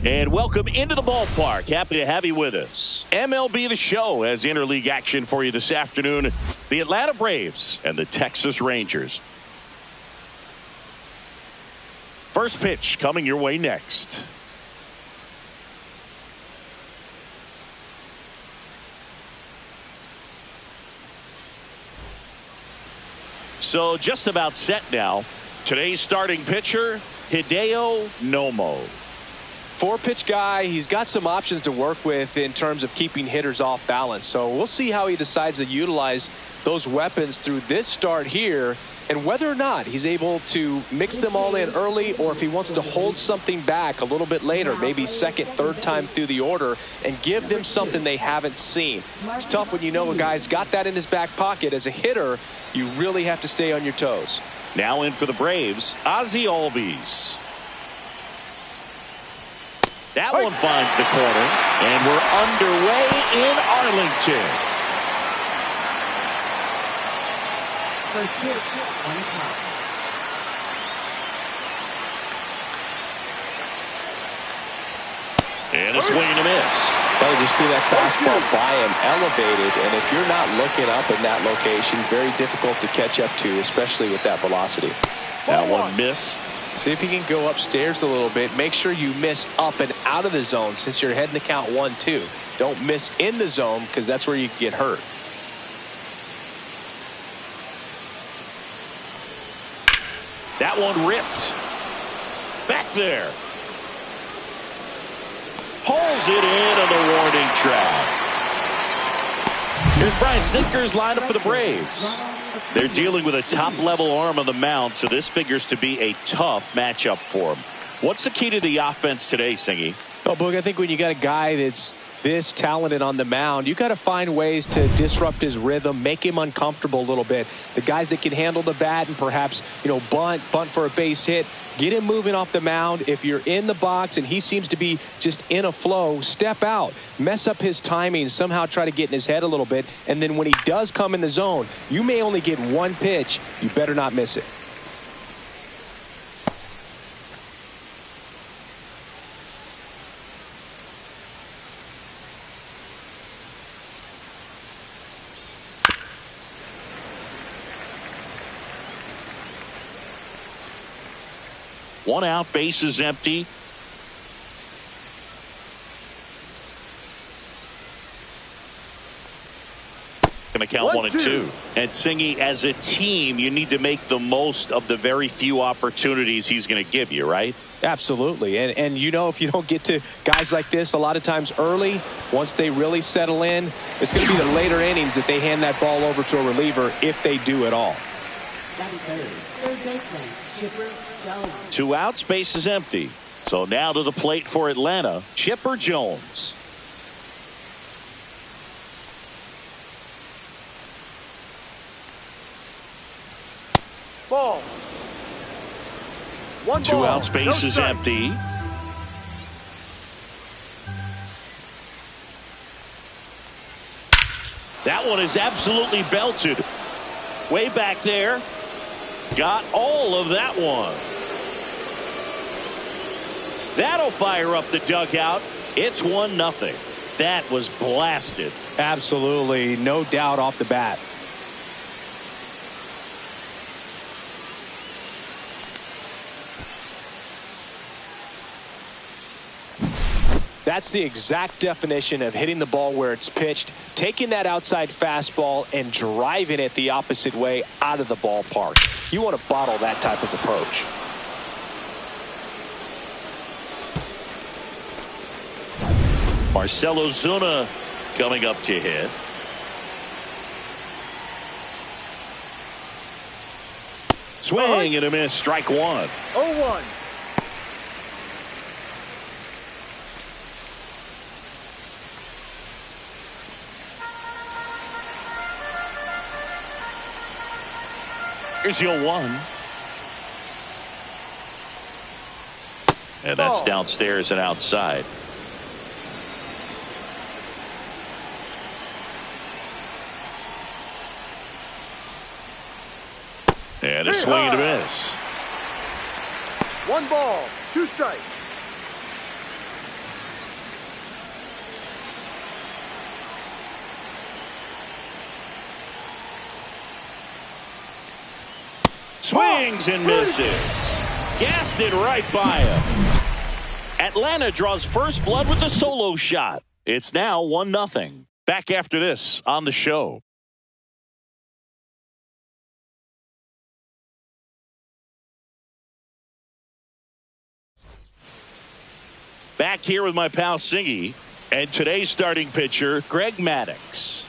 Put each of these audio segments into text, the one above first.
And welcome into the ballpark. Happy to have you with us. MLB The Show has interleague action for you this afternoon. The Atlanta Braves and the Texas Rangers. First pitch coming your way next. So just about set now. Today's starting pitcher, Hideo Nomo. 4-pitch guy. He's got some options to work with in terms of keeping hitters off balance. So we'll see how he decides to utilize those weapons through this start here, and whether or not he's able to mix them all in early, or if he wants to hold something back a little bit later, maybe second, third time through the order, and give them something they haven't seen. It's tough when you know a guy's got that in his back pocket. As a hitter, you really have to stay on your toes. Now in for the Braves, Ozzie Albies. That one finds the corner, and we're underway in Arlington. First pitch, on top. And a swing and a miss. They just threw that fastball by him, elevated, and if you're not looking up in that location, very difficult to catch up to, especially with that velocity. That one missed. See if you can go upstairs a little bit. Make sure you miss up and out of the zone since you're heading to count 1-2. Don't miss in the zone, because that's where you get hurt. That one ripped. Back there. Pulls it in on the warning track. Here's Brian Snitker's lineup for the Braves. They're dealing with a top-level arm on the mound, so this figures to be a tough matchup for them. What's the key to the offense today, Singy? Well, Boog, I think when you got a guy that's this talented on the mound, you got to find ways to disrupt his rhythm, make him uncomfortable a little bit. The guys that can handle the bat and perhaps, bunt for a base hit, get him moving off the mound. If you're in the box and he seems to be just in a flow, step out, mess up his timing, somehow try to get in his head a little bit. And then when he does come in the zone, you may only get one pitch. You better not miss it. One out, base is empty. Going to count 1-2. And Singy, as a team, you need to make the most of the very few opportunities he's going to give you, right? Absolutely. And if you don't get to guys like this a lot of times early, once they really settle in, it's going to be the later innings that they hand that ball over to a reliever, if they do at all. Third baseman, Chipper Jones. 2 outs, base is empty. So now to the plate for Atlanta, Chipper Jones. Ball. 1 2 ball. outs, base is empty. That one is absolutely belted. Way back there. Got all of that one. That'll fire up the dugout. It's 1-0. That was blasted. Absolutely. No doubt off the bat. That's the exact definition of hitting the ball where it's pitched, taking that outside fastball and driving it the opposite way out of the ballpark. You want to bottle that type of approach. Marcell Ozuna coming up to hit. Swing and a miss, strike 1. 0-1. Here's your 1. And that's downstairs and outside. And a swing and a miss. 1 ball, 2 strikes. Swings and misses. Gassed it right by him. Atlanta draws first blood with a solo shot. It's now 1-0. Back after this on the show. Back here with my pal Singy and today's starting pitcher, Greg Maddux.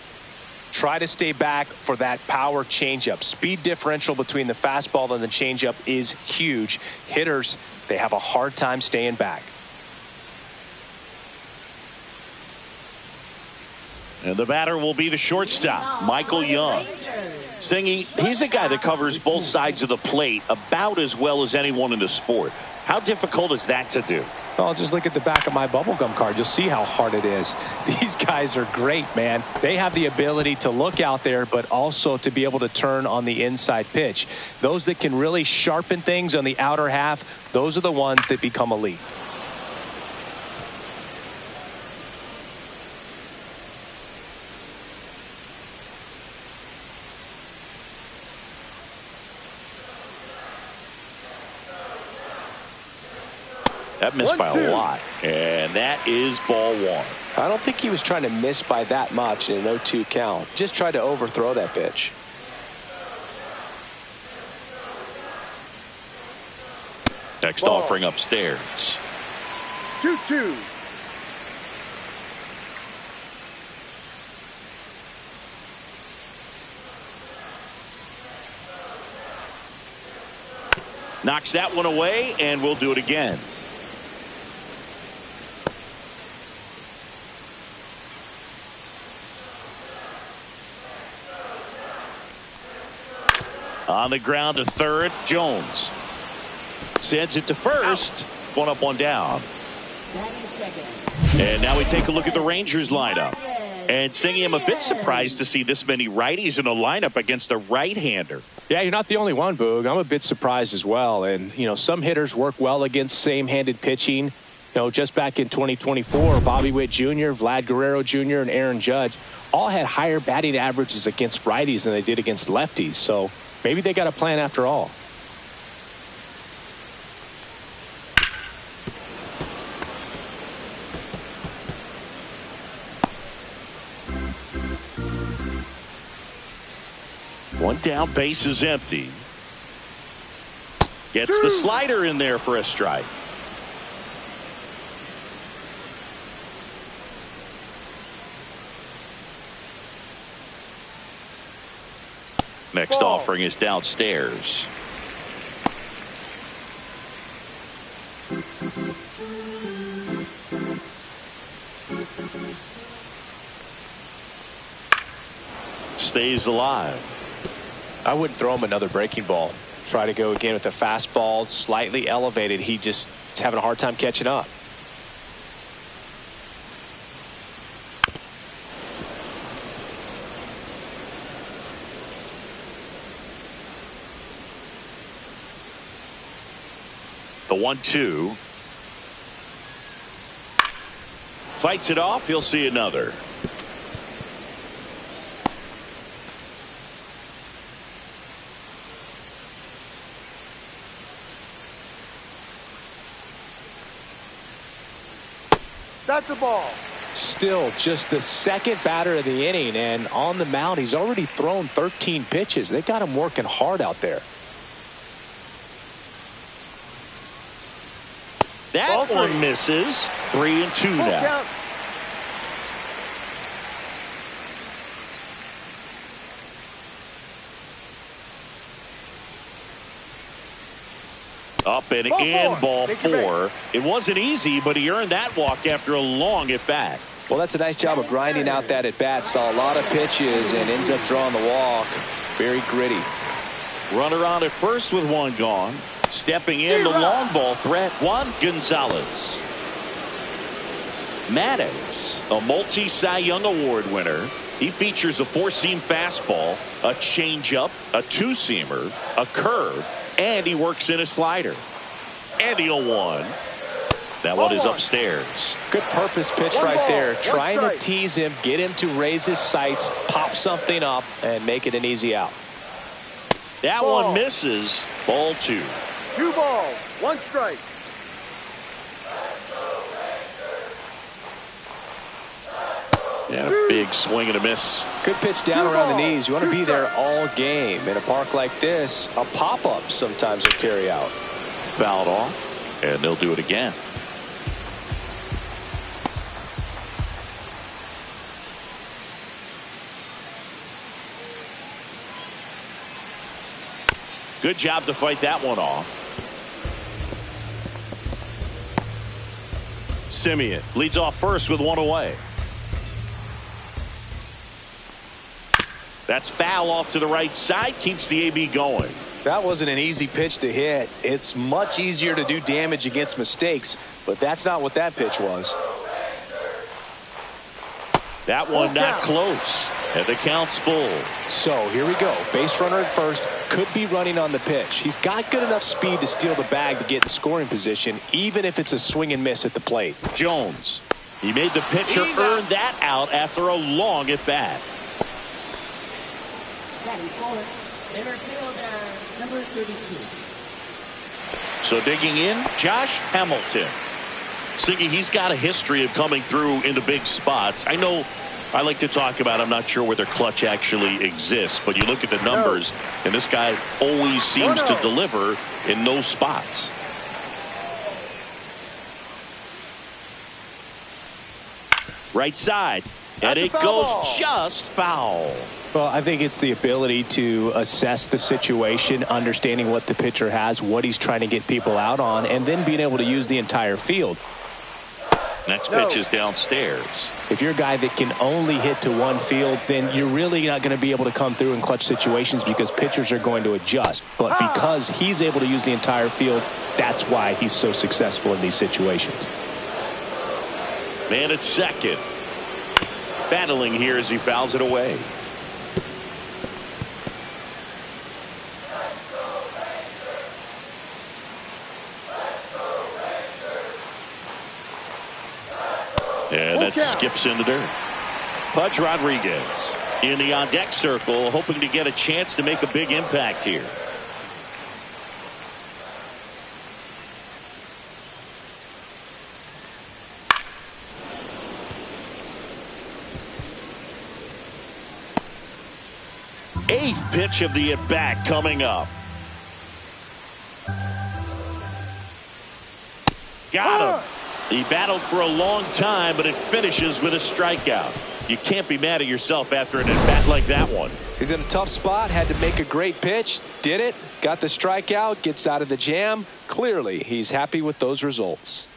Try to stay back for that power changeup. Speed differential between the fastball and the changeup is huge. Hitters, they have a hard time staying back. And the batter will be the shortstop, Michael Young. Singy, he's a guy that covers both sides of the plate about as well as anyone in the sport. How difficult is that to do? Well, just look at the back of my bubblegum card. You'll see how hard it is. These guys are great, man. They have the ability to look out there, but also to be able to turn on the inside pitch. Those that can really sharpen things on the outer half, those are the ones that become elite. That missed by a lot, and that is ball one. I don't think he was trying to miss by that much in an 0-2 count. Just tried to overthrow that pitch. Next offering upstairs. 2-2. Knocks that one away, and we'll do it again. On the ground to third, Jones sends it to first. One up, one down. And now we take a look at the Rangers lineup. And Singy, I'm a bit surprised to see this many righties in the lineup against a right-hander. Yeah, you're not the only one, Boog. I'm a bit surprised as well. And, you know, some hitters work well against same-handed pitching. You know, just back in 2024, Bobby Witt Jr., Vlad Guerrero Jr., and Aaron Judge all had higher batting averages against righties than they did against lefties. So maybe they got a plan after all. One down, base is empty. Gets the slider in there for a strike. Next offering is downstairs. Stays alive. I wouldn't throw him another breaking ball. Try to go again with the fastball, slightly elevated. He just is having a hard time catching up. The 1-2. Fights it off. He'll see another. That's a ball. Still just the second batter of the inning, and on the mound, he's already thrown 13 pitches. They got him working hard out there. That one misses. 3-2 now. Count. Up and Ball in, four. ball Take your four. It wasn't easy, but he earned that walk after a long at-bat. Well, that's a nice job of grinding out that at-bat. Saw a lot of pitches and ends up drawing the walk. Very gritty. Runner on at first with one gone. Stepping in, the long ball threat, Juan Gonzalez. Maddux, a multi-Cy Young Award winner. He features a four-seam fastball, a changeup, a two-seamer, a curve, and he works in a slider. And the 0-1. That one is upstairs. Good purpose pitch right there. Trying to tease him, get him to raise his sights, pop something up, and make it an easy out. That Ball. one misses. Ball 2. 2 balls, 1 strike. And a big swing and a miss. Good pitch down around the knees. You want to be there all game. In a park like this, a pop-up sometimes will carry out. Fouled off, and they'll do it again. Good job to fight that one off. Simeon leads off first with 1 away. That's foul off to the right side. Keeps the AB going. That wasn't an easy pitch to hit. It's much easier to do damage against mistakes, but that's not what that pitch was. That one not close. And the count's full. So here we go. Base runner at first. Could be running on the pitch. He's got good enough speed to steal the bag to get in scoring position, even if it's a swing and miss at the plate. Jones. He made the pitcher earn that out after a long at bat. Batting forward, center fielder, number 32. So digging in, Josh Hamilton. Siggy, he's got a history of coming through into big spots. I know I like to talk about, I'm not sure whether clutch actually exists, but you look at the numbers, and this guy always seems to deliver in those spots. Right side, and it goes just foul. Well, I think it's the ability to assess the situation, understanding what the pitcher has, what he's trying to get people out on, and then being able to use the entire field. Next pitch is downstairs. If you're a guy that can only hit to one field, then you're really not going to be able to come through in clutch situations because pitchers are going to adjust. But because he's able to use the entire field, that's why he's so successful in these situations. Man at second. Battling here as he fouls it away. And that skips in the dirt. Pudge Rodriguez in the on-deck circle, hoping to get a chance to make a big impact here. Eighth pitch of the at-bat coming up. Got him. He battled for a long time, but it finishes with a strikeout. You can't be mad at yourself after an at-bat like that one. He's in a tough spot, had to make a great pitch, did it, got the strikeout, gets out of the jam. Clearly, he's happy with those results.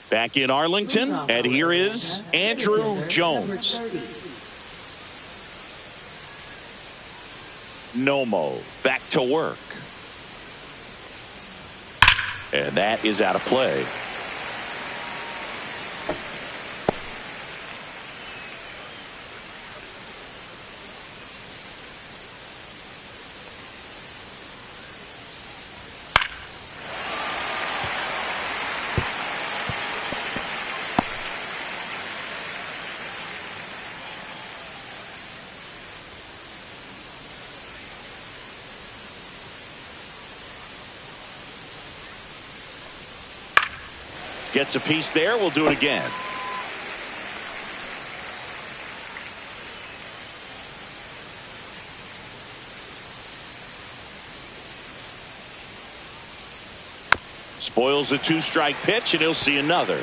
Back in Arlington, and here is Andrew Jones. Nomo back to work. And that is out of play. Gets a piece there. We'll do it again. Spoils the 2-strike pitch, and he'll see another.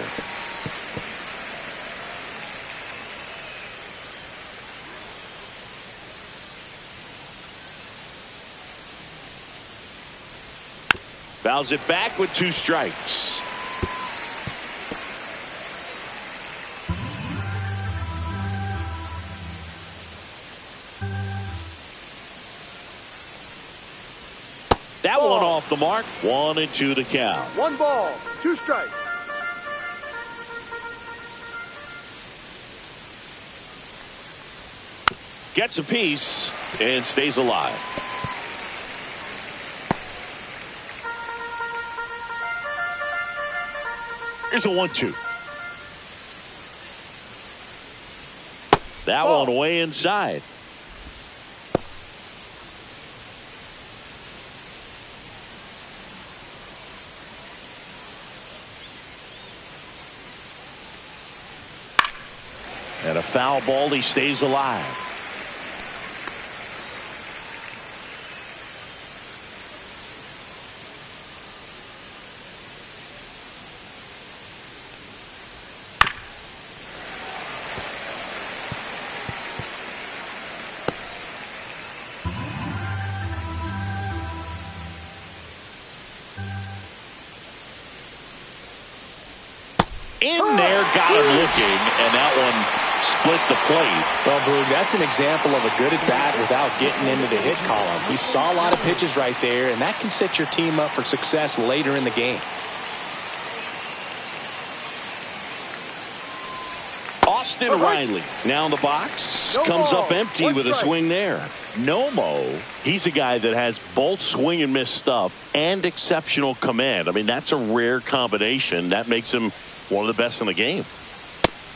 Fouls it back with 2 strikes. That one off the mark. 1-2 to count. 1 ball, 2 strikes. Gets a piece and stays alive. Here's a 1-2. That one way inside. And a foul ball. He stays alive. In there, got him looking, and that one split the plate. Well, Boog, that's an example of a good at-bat without getting into the hit column. He saw a lot of pitches right there, and that can set your team up for success later in the game. Austin Riley now in the box. Comes up empty with a swing there. Nomo, he's a guy that has both swing and miss stuff and exceptional command. I mean, that's a rare combination. That makes him one of the best in the game.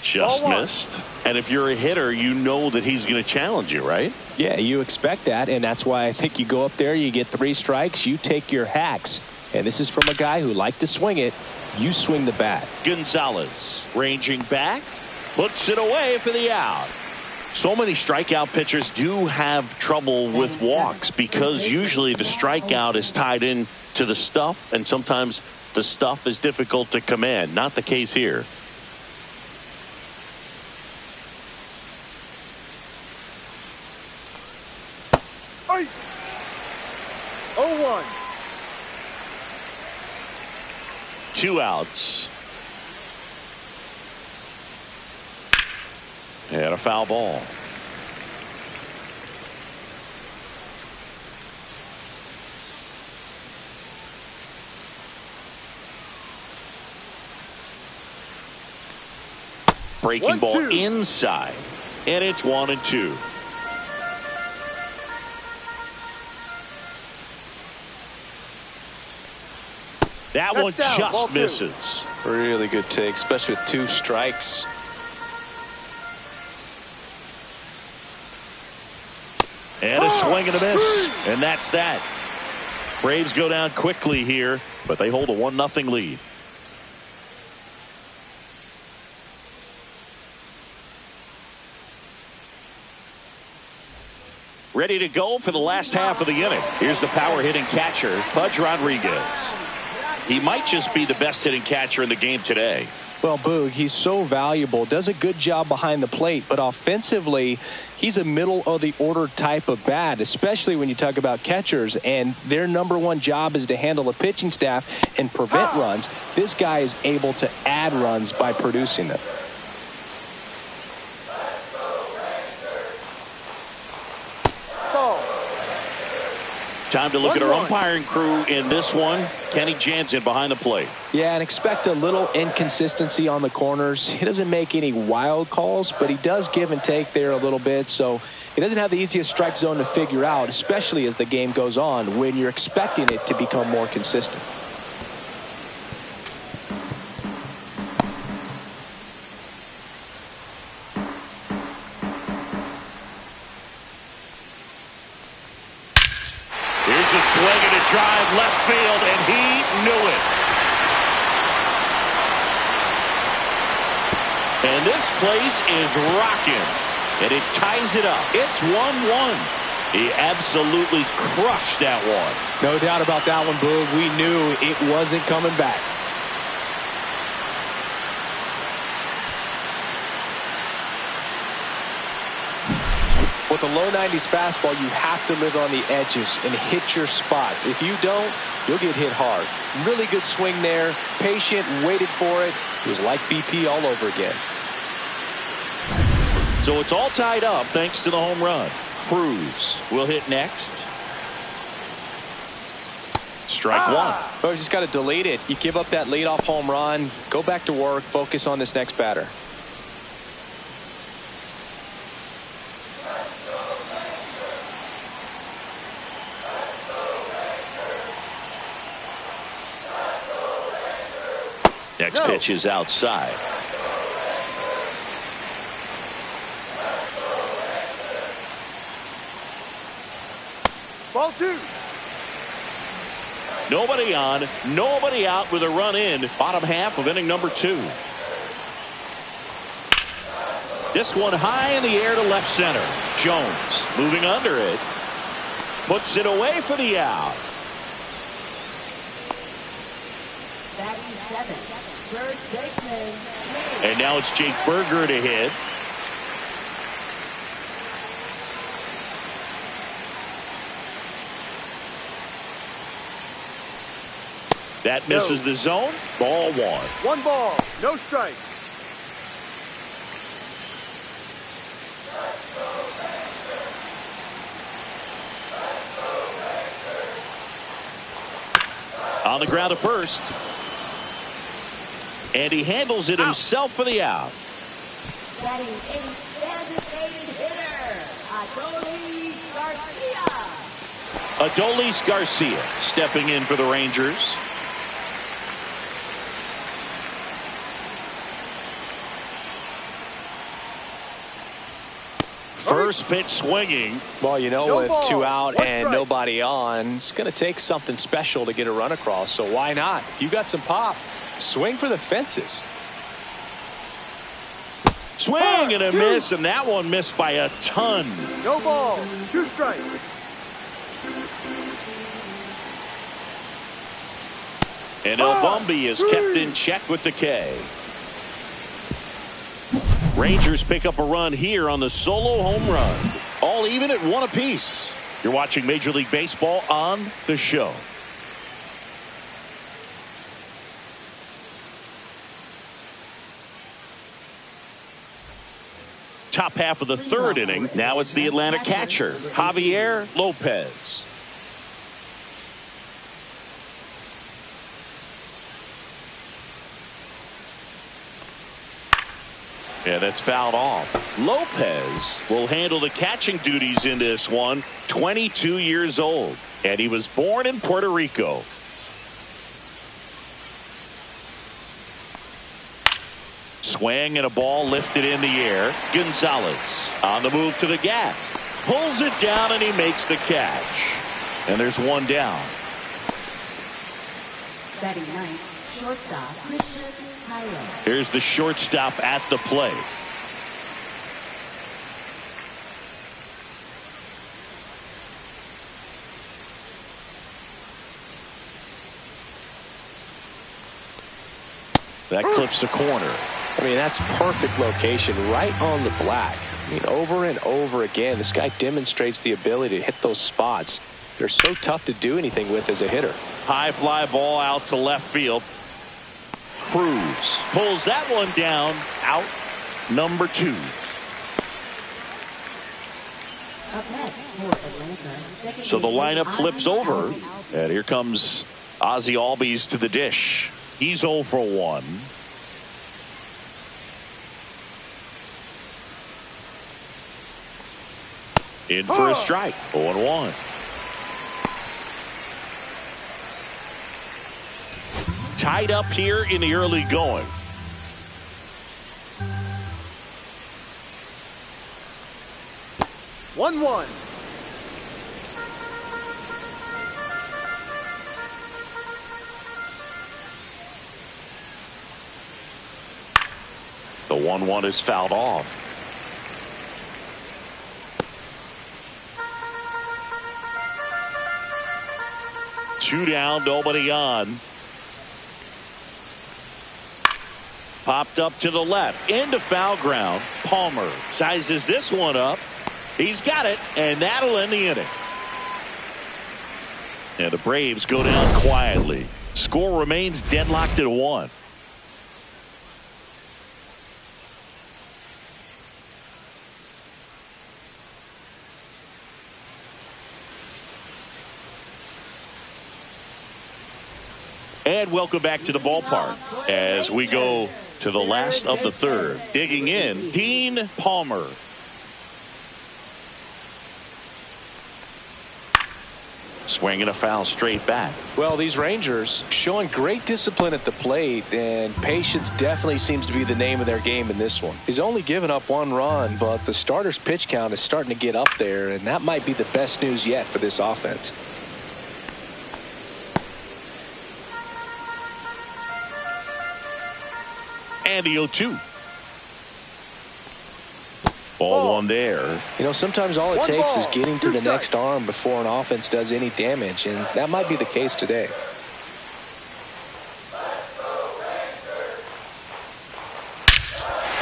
Just missed. And if you're a hitter, you know that he's going to challenge you, right? Yeah, you expect that, and that's why I think you go up there, you get 3 strikes, you take your hacks. And this is from a guy who liked to swing it. You swing the bat. Gonzalez ranging back, puts it away for the out. So many strikeout pitchers do have trouble with walks because usually the strikeout is tied in to the stuff, and sometimes the stuff is difficult to command. Not the case here. Hey. 0-1. 2 outs. And a foul ball. Breaking ball inside. And it's 1-2. That one just misses. Really good take, especially with 2 strikes. And a swing and a miss. And that's that. Braves go down quickly here, but they hold a 1-0 lead. Ready to go for the last half of the inning. Here's the power hitting catcher, Pudge Rodriguez. He might just be the best hitting catcher in the game today. Well, Boog, he's so valuable, does a good job behind the plate, but offensively, he's a middle of the order type of bat, especially when you talk about catchers, and their #1 job is to handle the pitching staff and prevent runs. This guy is able to add runs by producing them. Time to look at our umpiring crew in this one. Kenny Jansen behind the plate. Yeah, and expect a little inconsistency on the corners. He doesn't make any wild calls, but he does give and take there a little bit. So he doesn't have the easiest strike zone to figure out, especially as the game goes on when you're expecting it to become more consistent. A swing and a drive left field, and he knew it. And this place is rocking, and it ties it up. It's 1-1. He absolutely crushed that one. No doubt about that one, Boog. We knew it wasn't coming back. With a low 90s fastball, you have to live on the edges and hit your spots. If you don't, you'll get hit hard. Really good swing there. Patient, waited for it. It was like BP all over again. So it's all tied up thanks to the home run. Cruz will hit next. Strike one. Well, you just got to delete it. You give up that leadoff home run. Go back to work. Focus on this next batter. Next pitch is outside. Ball 2. Nobody on, nobody out with a run in. Bottom half of inning number 2. This one high in the air to left center. Jones moving under it. Puts it away for the out. Batting seventh, first baseman. And now it's Jake Berger to hit. That misses the zone. Ball one. One ball, no strike. On the ground to first. And he handles it himself for the out. Batting eighth, designated hitter, Adolis Garcia. Adolis Garcia stepping in for the Rangers. First pitch swinging. Well, you know, No with ball, 2 out one and strike. nobody on, it's going to take something special to get a run across. So why not? You got some pop. Swing for the fences. Swing and a miss, and that one missed by a ton. No ball, 2 strikes. And Elbumby is kept in check with the K. Rangers pick up a run here on the solo home run. All even at 1 apiece. You're watching Major League Baseball on the show. Top half of the 3rd inning. Now it's the Atlanta catcher, Javier Lopez. Yeah, that's fouled off. Lopez will handle the catching duties in this one. 22 years old. And he was born in Puerto Rico. Swing and a ball lifted in the air. Gonzalez on the move to the gap. Pulls it down and he makes the catch. And there's one down. Batting ninth, shortstop, Christian Tyler. Here's the shortstop at the plate. That clips the corner. I mean, that's perfect location right on the black. I mean, over and over again, this guy demonstrates the ability to hit those spots. They're so tough to do anything with as a hitter. High fly ball out to left field. Cruz pulls that one down. Out number 2. Up next for Atlanta, second So the baseman, lineup flips Ozzie over. Albies. And here comes Ozzie Albies to the dish. He's 0 for 1. In for a strike. 0-1. Tied up here in the early going. One. The 1-1 is fouled off. Two down, nobody on. Popped up to the left, into foul ground. Palmer sizes this one up. He's got it, and that'll end the inning. And the Braves go down quietly. Score remains deadlocked at 1. And welcome back to the ballpark as we go to the last of the 3rd. Digging in, Dean Palmer. Swinging a foul straight back. Well, these Rangers showing great discipline at the plate, and patience definitely seems to be the name of their game in this one. He's only given up 1 run, but the starter's pitch count is starting to get up there, and that might be the best news yet for this offense. And the 0-2. Ball one there. You know, sometimes all it takes is getting to the next arm before an offense does any damage, and that might be the case today.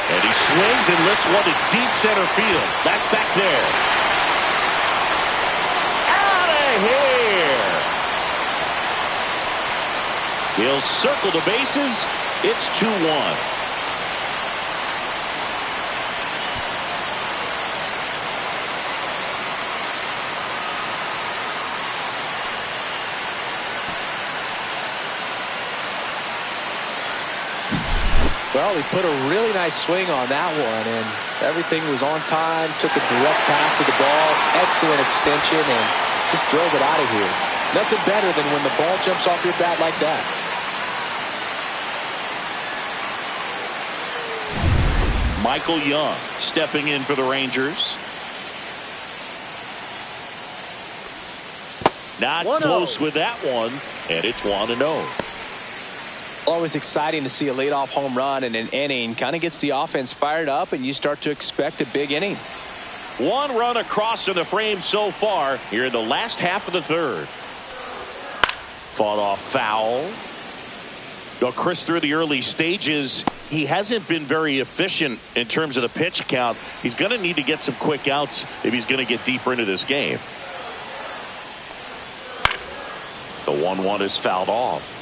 And he swings and lifts one to deep center field. That's back there. Out of here. He'll circle the bases. It's 2-1. Well, he put a really nice swing on that one, and everything was on time, took a direct path to the ball, excellent extension, and just drove it out of here. Nothing better than when the ball jumps off your bat like that. Michael Young stepping in for the Rangers. Not close with that one, and it's 1-0. Always exciting to see a leadoff home run in an inning. Kind of gets the offense fired up, and you start to expect a big inning. One run across in the frame so far here in the last half of the third. Fought off foul. Well, Chris, through the early stages, he hasn't been very efficient in terms of the pitch count. He's going to need to get some quick outs if he's going to get deeper into this game. The 1-1 is fouled off.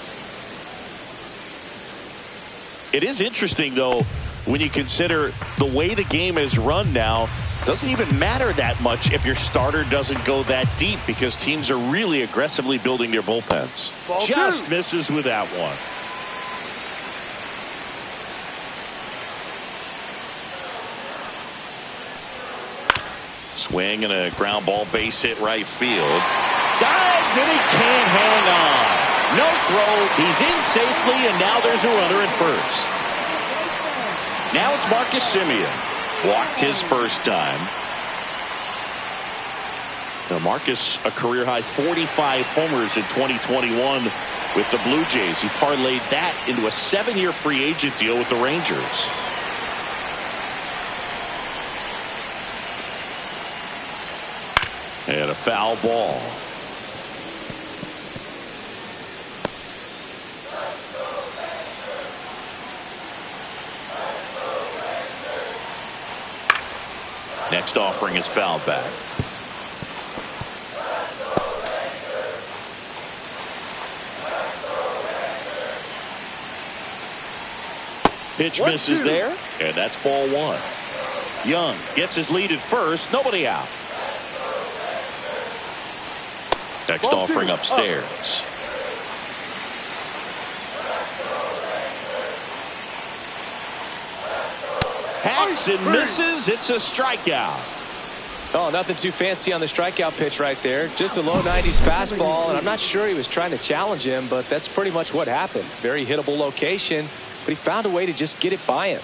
It is interesting, though, when you consider the way the game is run now. Doesn't even matter that much if your starter doesn't go that deep, because teams are really aggressively building their bullpens. Just misses with that one. Swing and a ground ball, base hit right field. Dives and he can't hang on. No throw. He's in safely, and now there's a runner at first. Now it's Marcus Semien. Walked his first time. Now Marcus, a career-high 45 homers in 2021 with the Blue Jays. He parlayed that into a 7-year free agent deal with the Rangers. And a foul ball. Next offering is fouled back. Pitch misses there, and that's ball one. Young gets his lead at first. Nobody out. Next offering upstairs. Hacks and misses. It's a strikeout. Oh, nothing too fancy on the strikeout pitch right there. Just a low 90s fastball, and I'm not sure he was trying to challenge him, but that's pretty much what happened. Very hittable location, but he found a way to just get it by him.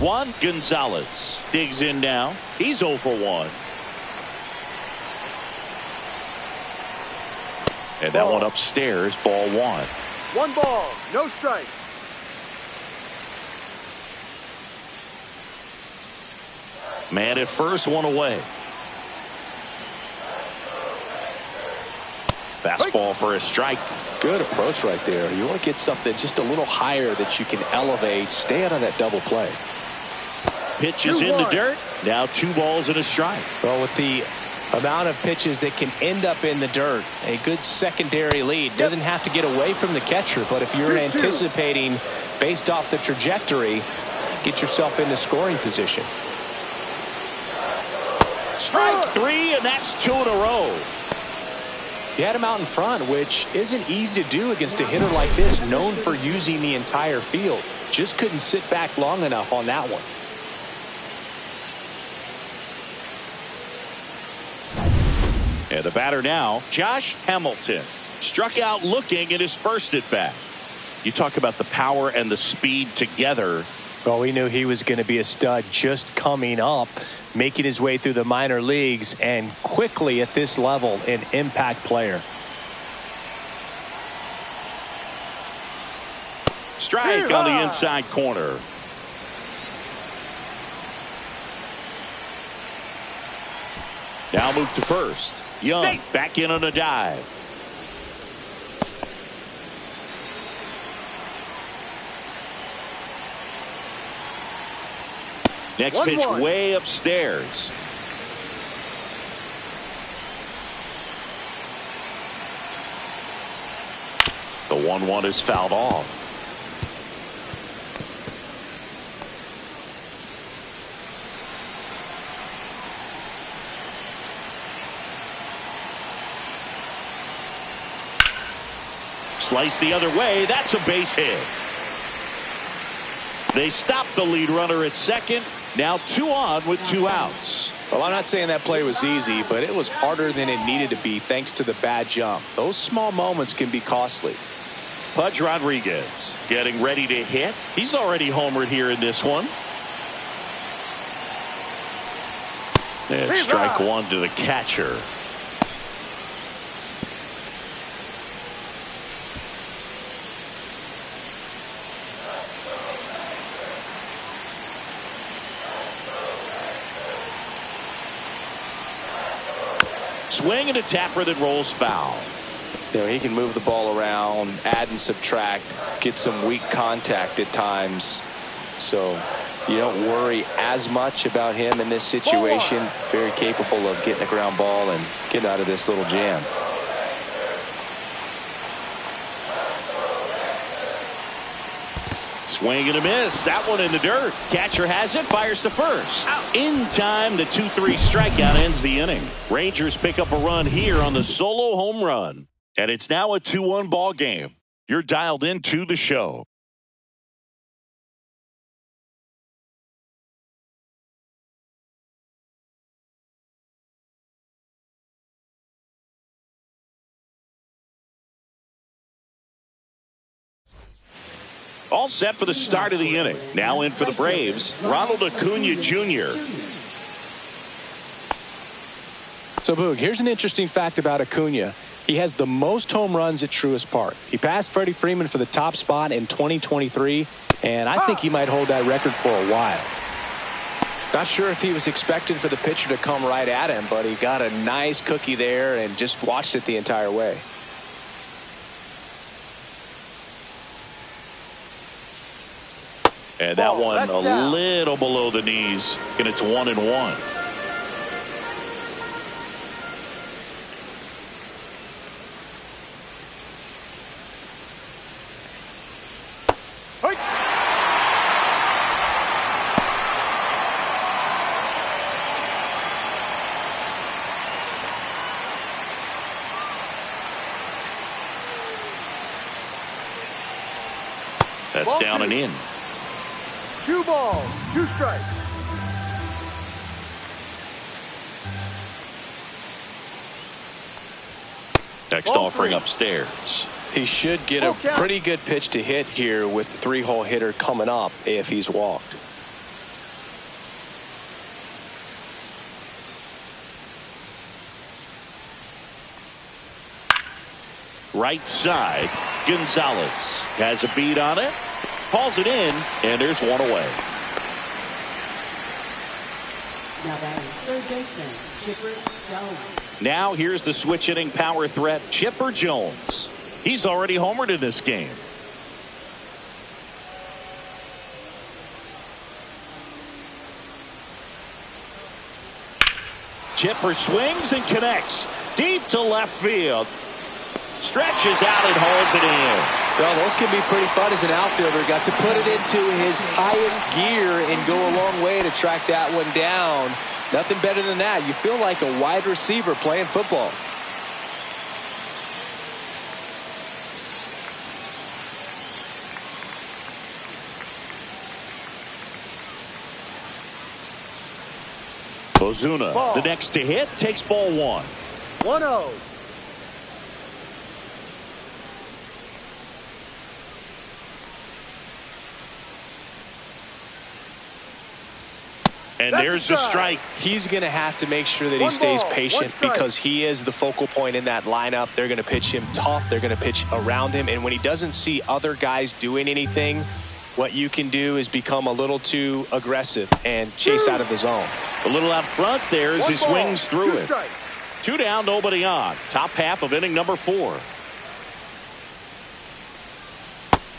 Juan Gonzalez digs in now. He's 0 for 1. And that one upstairs, ball one. 1 ball, no strike. Man at first, one away. Fastball for a strike. Good approach right there. You want to get something just a little higher that you can elevate. Stay out of that double play. Pitch is in the dirt. Now 2 balls and a strike. Well, with the amount of pitches that can end up in the dirt, a good secondary lead. Doesn't have to get away from the catcher, but if you're anticipating based off the trajectory, get yourself into scoring position. Strike 3, and that's 2 in a row. He had him out in front, which isn't easy to do against a hitter like this, known for using the entire field. Just couldn't sit back long enough on that one. And the batter now, Josh Hamilton. Struck out looking in his first at bat. You talk about the power and the speed together. Well, we knew he was going to be a stud just coming up, making his way through the minor leagues, and quickly at this level, an impact player. Strike on the inside corner. Now move to first. Young back in on a dive. Next pitch way upstairs. The 1-1 is fouled off. Slice the other way. That's a base hit. They stop the lead runner at second. Now 2 on with 2 outs. Well, I'm not saying that play was easy, but it was harder than it needed to be thanks to the bad jump. Those small moments can be costly. Pudge Rodriguez getting ready to hit. He's already homered here in this one. And strike 1 to the catcher. Swing and a tapper that rolls foul. You know, he can move the ball around, add and subtract, get some weak contact at times. So you don't worry as much about him in this situation. Very capable of getting a ground ball and getting out of this little jam. Swing and a miss. That one in the dirt. Catcher has it. Fires to first. In time, the 2-3 strikeout ends the inning. Rangers pick up a run here on the solo home run. And it's now a 2-1 ball game. You're dialed into the show. All set for the start of the inning. Now in for the Braves, Ronald Acuna Jr. So, Boog, here's an interesting fact about Acuna. He has the most home runs at Truist Park. He passed Freddie Freeman for the top spot in 2023, and I think he might hold that record for a while. Not sure if he was expecting for the pitcher to come right at him, but he got a nice cookie there and just watched it the entire way. And that one a little below the knees, and it's 1-1. That's down and in. 2 balls, 2 strikes. Next offering upstairs. He should get a pretty good pitch to hit here with the 3-hole hitter coming up if he's walked. Right side, Gonzalez has a beat on it. Hauls it in, and there's one away. Now batting third baseman, Chipper Jones. Now here's the switch hitting power threat, Chipper Jones. He's already homered in this game. Chipper swings and connects deep to left field. Stretches out and hauls it in. Well, those can be pretty fun as an outfielder. Got to put it into his highest gear and go a long way to track that one down. Nothing better than that. You feel like a wide receiver playing football. Ozuna, the next to hit, takes ball 1. 1-0. And there's the strike. He's going to have to make sure that he stays patient because he is the focal point in that lineup. They're going to pitch him tough. They're going to pitch around him. And when he doesn't see other guys doing anything, what you can do is become a little too aggressive and chase out of the zone. A little out front there as he swings through it. 2 down, nobody on. Top half of inning number 4.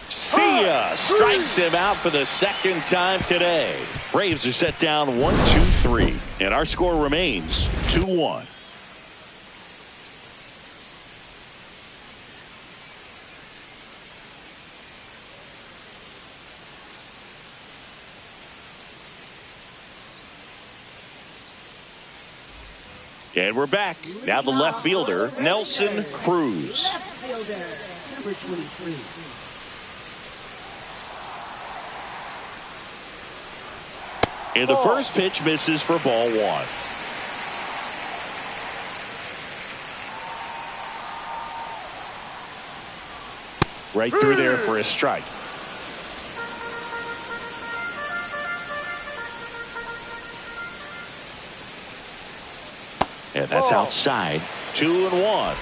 See ya! Strikes him out for the second time today. Braves are set down 1-2-3, and our score remains 2-1. And we're back. Now the left fielder, Nelson Cruz. Left fielder, number 23. And the first pitch misses for ball 1. Right through there for a strike. And that's outside. 2-1.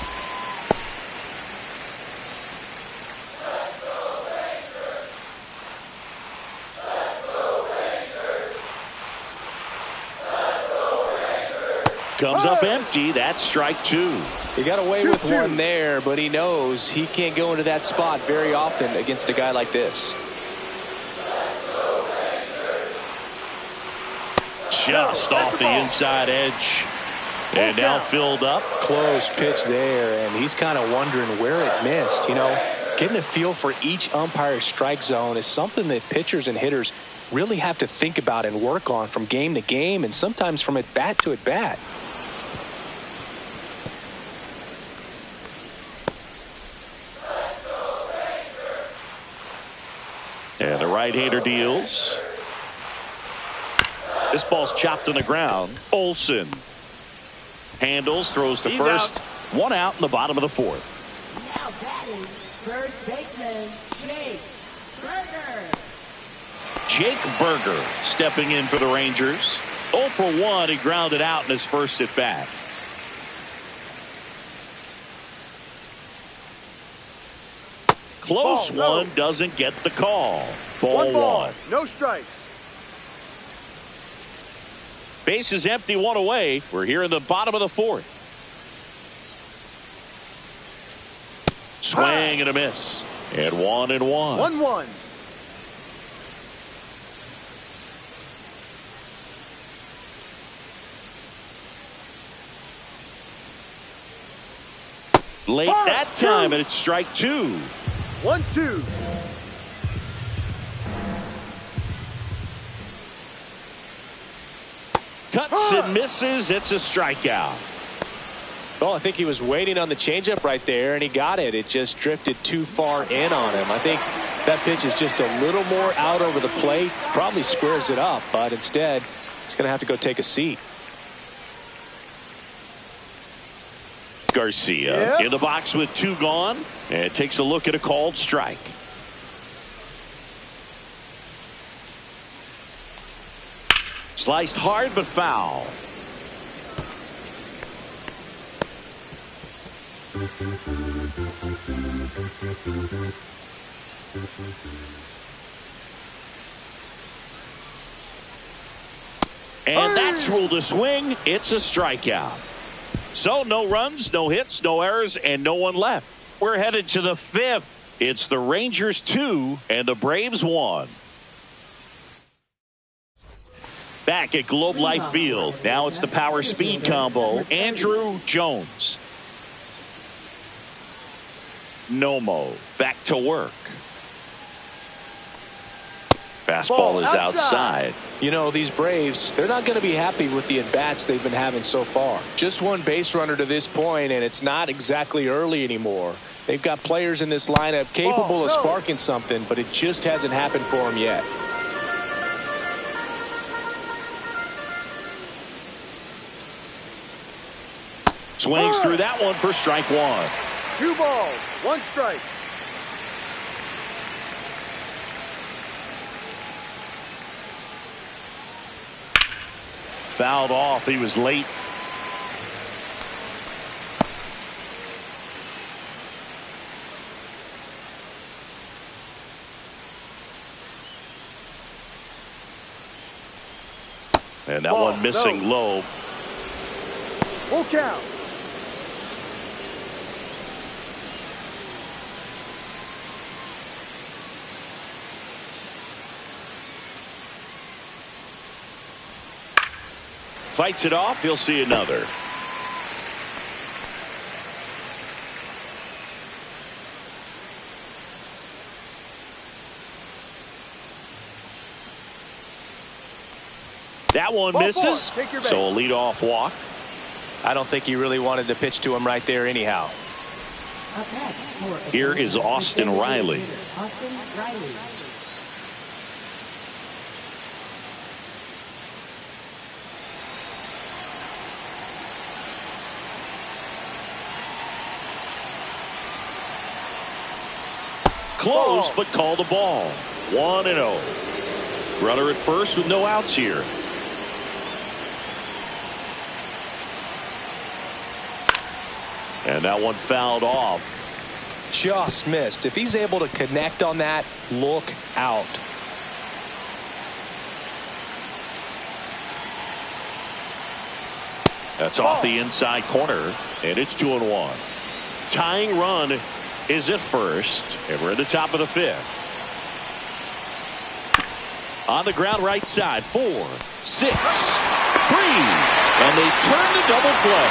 Comes up empty. That's strike 2. He got away with one there, but he knows he can't go into that spot very often against a guy like this. Just off the inside edge. And now filled up. Close pitch there, and he's kind of wondering where it missed. You know, getting a feel for each umpire's strike zone is something that pitchers and hitters really have to think about and work on from game to game and sometimes from at bat to at bat. And the right-hander deals. This ball's chopped on the ground. Olsen handles, throws to first. Out. 1 out in the bottom of the 4th. Now batting, first baseman, Jake Berger. Jake Berger stepping in for the Rangers. 0 for 1. He grounded out in his first at bat. Close one, doesn't get the call. Ball 1. No strikes. Base is empty, 1 away. We're here in the bottom of the 4th. Swing and a miss. And 1-1. 1-1. Late that time, and it's strike 2. 1-2. Cuts and misses. It's a strikeout. Well, I think he was waiting on the changeup right there, and he got it. It just drifted too far in on him. I think that pitch is just a little more out over the plate. Probably squares it up, but instead, he's going to have to go take a seat. Garcia in the box with 2 gone, and takes a look at a called strike. Sliced hard but foul. And that's ruled a swing. It's a strikeout. So no runs, no hits, no errors, and no one left. We're headed to the 5th. It's the Rangers 2 and the Braves 1. Back at Globe Life Field. Now it's the power speed combo. Andrew Jones. Nomo back to work. Fastball is outside. You know, these Braves, they're not going to be happy with the at-bats they've been having so far. Just one base runner to this point, and it's not exactly early anymore. They've got players in this lineup capable of sparking something, but it just hasn't happened for them yet. Swings through that one for strike 1. 2 balls, 1 strike. Fouled off. He was late. And that one missing low. Full count. Fights it off. He'll see another. That one misses. So a leadoff walk. I don't think he really wanted to pitch to him right there anyhow. Here is Austin Riley. Austin Riley. Close, but call the ball. 1-0. Runner at first with no outs here. And that one fouled off. Just missed. If he's able to connect on that, look out. That's off the inside corner, and it's 2-1. Tying run is at first, and we're at the top of the 5th. On the ground right side, 4, 6, 3, and they turn the double play.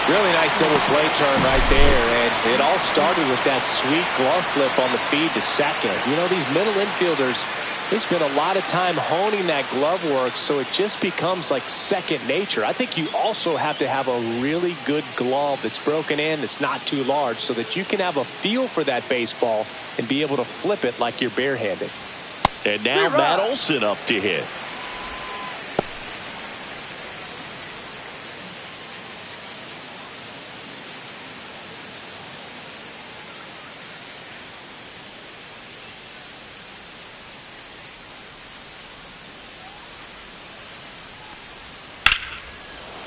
Really nice double play turn right there, and it all started with that sweet glove flip on the feed to second. You know, these middle infielders, they spend a lot of time honing that glove work, so it just becomes like second nature. I think you also have to have a really good glove that's broken in, that's not too large, so that you can have a feel for that baseball and be able to flip it like you're barehanded. And now Matt Olson up to hit.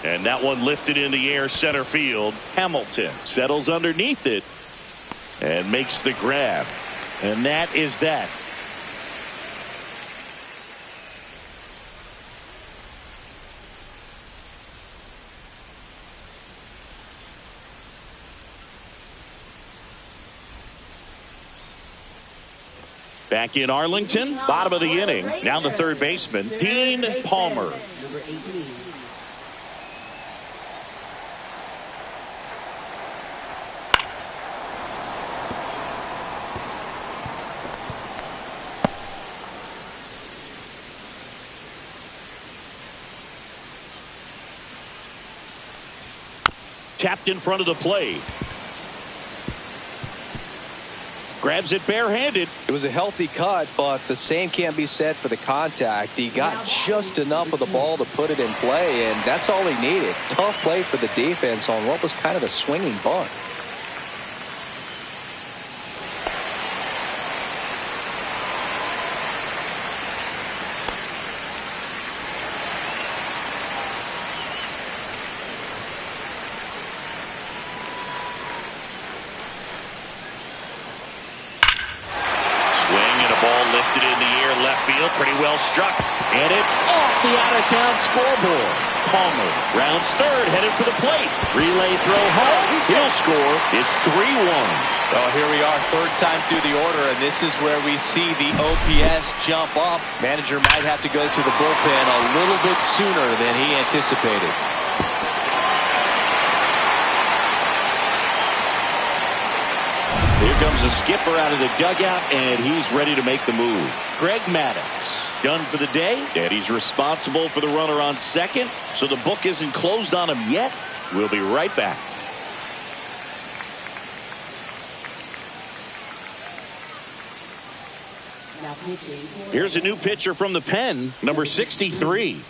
And that one lifted in the air center field. Hamilton settles underneath it and makes the grab. And that is that. Back in Arlington, bottom of the inning. Now the third baseman, Dean Palmer. Number 18. Tapped in front of the plate. Grabs it barehanded. It was a healthy cut, but the same can't be said for the contact. He got just enough of the ball to put it in play, and that's all he needed. Tough play for the defense on what was kind of a swinging bunt. Lifted in the air, left field, pretty well struck. And it's off the out-of-town scoreboard. Palmer rounds third, headed for the plate. Relay throw home. He'll score. It's 3-1. Oh, here we are, third time through the order, and this is where we see the OPS jump up. Manager might have to go to the bullpen a little bit sooner than he anticipated. Here comes the skipper out of the dugout, and he's ready to make the move. Greg Maddux done for the day, and he's responsible for the runner on second, so the book isn't closed on him yet. We'll be right back. Here's a new pitcher from the pen, number 63.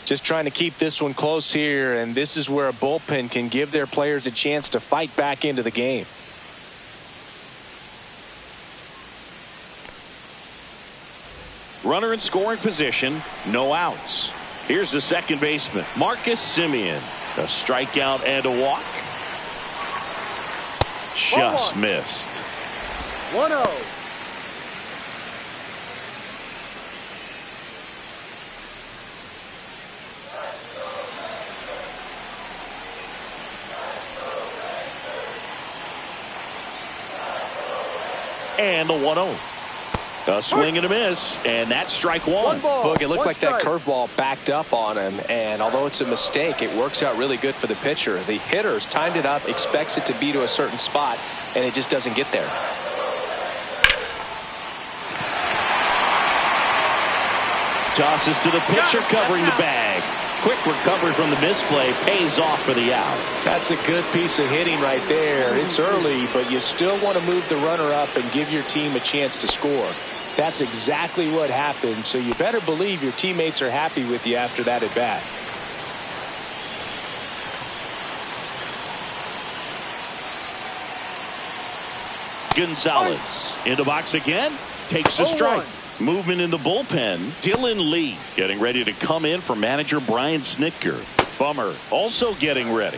Just trying to keep this one close here, and this is where a bullpen can give their players a chance to fight back into the game. Runner in scoring position, no outs. Here's the second baseman, Marcus Semien. A strikeout and a walk. Just missed. 1-0. And a 1-0. A swing and a miss, and that's strike one. Look, it looked like that curveball backed up on him, and although it's a mistake, it works out really good for the pitcher. The hitter's timed it up, expects it to be to a certain spot, and it just doesn't get there. Tosses to the pitcher, covering the bag. Quick recovery from the misplay, pays off for the out. That's a good piece of hitting right there. It's early, but you still want to move the runner up and give your team a chance to score. That's exactly what happened, so you better believe your teammates are happy with you after that at bat. Gonzalez in the box again, takes the strike. Movement in the bullpen. Dylan Lee getting ready to come in for manager Brian Snitker. Bummer also getting ready.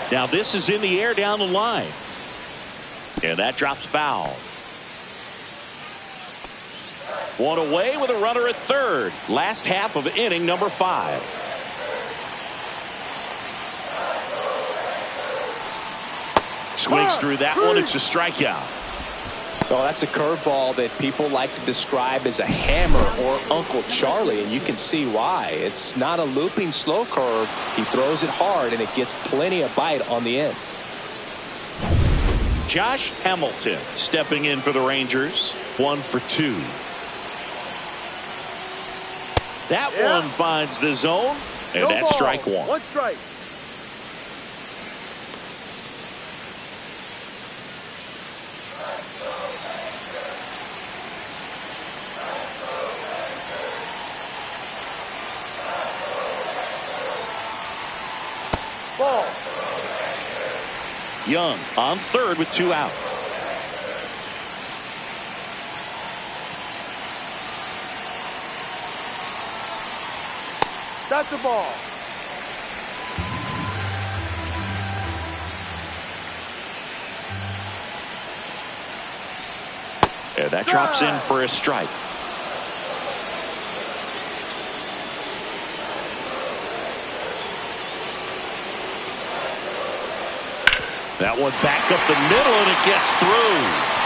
Now this is in the air down the line. And that drops foul. One away with a runner at third. Last half of inning number 5. Swings through that one. It's a strikeout. Oh, that's a curveball that people like to describe as a hammer or Uncle Charlie, and you can see why. It's not a looping slow curve. He throws it hard, and it gets plenty of bite on the end. Josh Hamilton stepping in for the Rangers. 1 for 2. That one finds the zone, and that's strike one. 1 strike. Ball. Young on third with 2 out. That's a ball. And that drops in for a strike. That one back up the middle, and it gets through.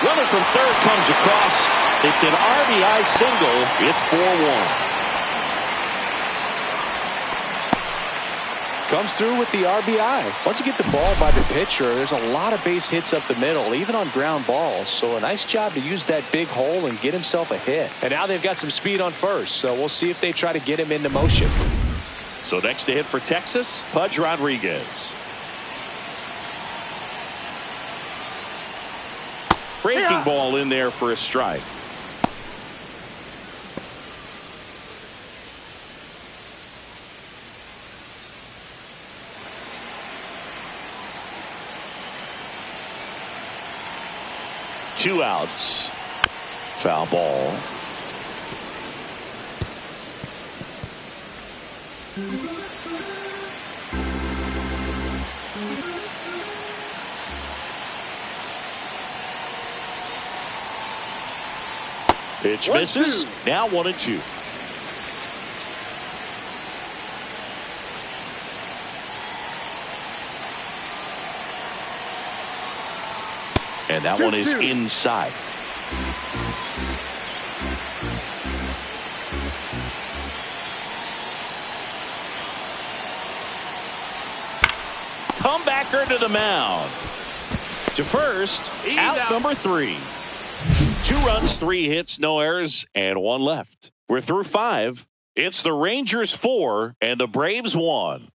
Runner from third comes across. It's an RBI single. It's 4-1. Comes through with the RBI. Once you get the ball by the pitcher, there's a lot of base hits up the middle, even on ground balls. So a nice job to use that big hole and get himself a hit. And now they've got some speed on first, so we'll see if they try to get him into motion. So next to hit for Texas, Pudge Rodriguez. Breaking ball in there for a strike. Two outs. Foul ball. Pitch misses. Now 1-2. And that one is inside. Comebacker to the mound. To first, out number 3. 2 runs, 3 hits, no errors, and 1 left. We're through 5. It's the Rangers 4 and the Braves 1.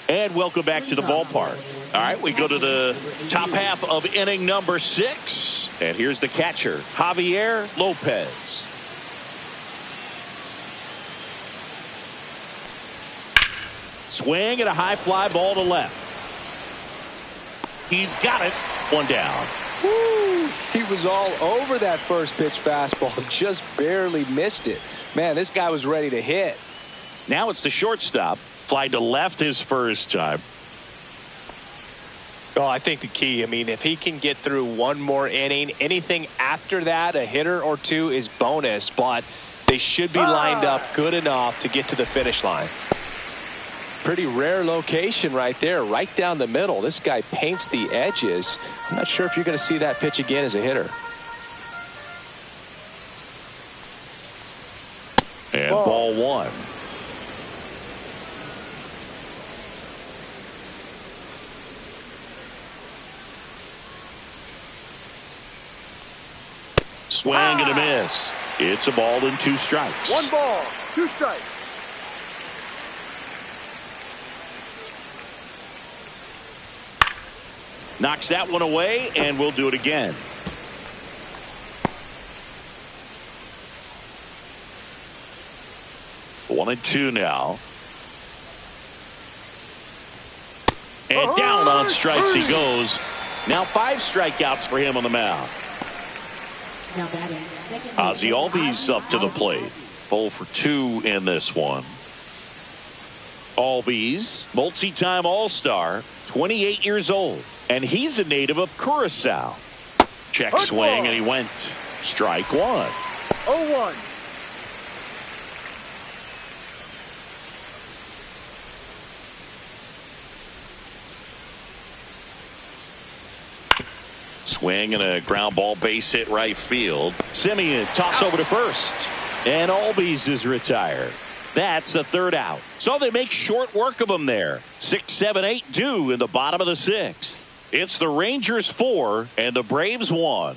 And welcome back to the ballpark. All right, we go to the top half of inning number 6. And here's the catcher, Javier Lopez. Swing and a high fly ball to left. He's got it. One down. Woo! He was all over that first pitch fastball. Just barely missed it. Man, this guy was ready to hit. Now it's the shortstop. Fly to left his first time. Oh, I think the key, if he can get through one more inning, anything after that, a hitter or two is bonus, but they should be lined up good enough to get to the finish line. Pretty rare location right there, right down the middle. This guy paints the edges. I'm not sure if you're going to see that pitch again as a hitter. And ball one. Swing and a miss. It's a ball and 2 strikes. 1 ball, 2 strikes. Knocks that one away, and we'll do it again. One and 2 now. And down on strikes he goes. Now 5 strikeouts for him on the mound. Ozzie Albies up to the plate. 0 for 2 in this one. Albies, multi-time All-Star, 28 years old. And he's a native of Curacao. Check swing, and he went. Strike 1. 0-1. Swing and a ground ball base hit right field. Simeon toss over to first. And Albies is retired. That's the 3rd out. So they make short work of him there. 6, 7, 8 due in the bottom of the 6th. It's the Rangers 4 and the Braves 1.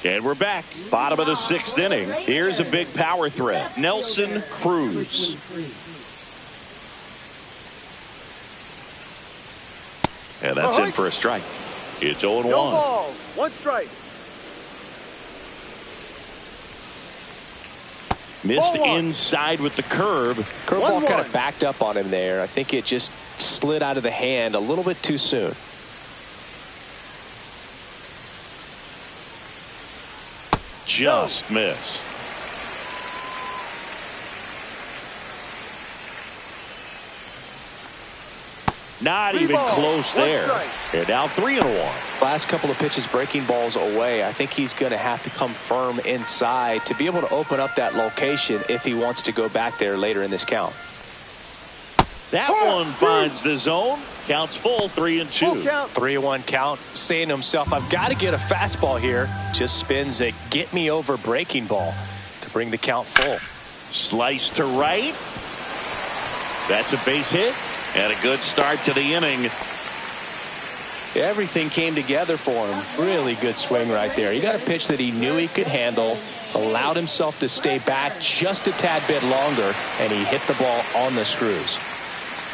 And we're back. Bottom of the 6th inning. Here's a big power threat. Nelson Cruz. And that's in for a strike. It's 0-1. No ball, 1 strike. Missed inside with the curve. Curveball kind of backed up on him there. I think it just slid out of the hand a little bit too soon. Just missed. Not even close there. And now 3-1. Last couple of pitches breaking balls away. I think he's going to have to come firm inside to be able to open up that location if he wants to go back there later in this count. That one finds the zone. Counts full, 3-2. 3-1 count. Saying to himself, I've got to get a fastball here. Just spins a get me over breaking ball to bring the count full. Slice to right. That's a base hit. And a good start to the inning. Everything came together for him. Really good swing right there. He got a pitch that he knew he could handle, allowed himself to stay back just a tad bit longer, and he hit the ball on the screws.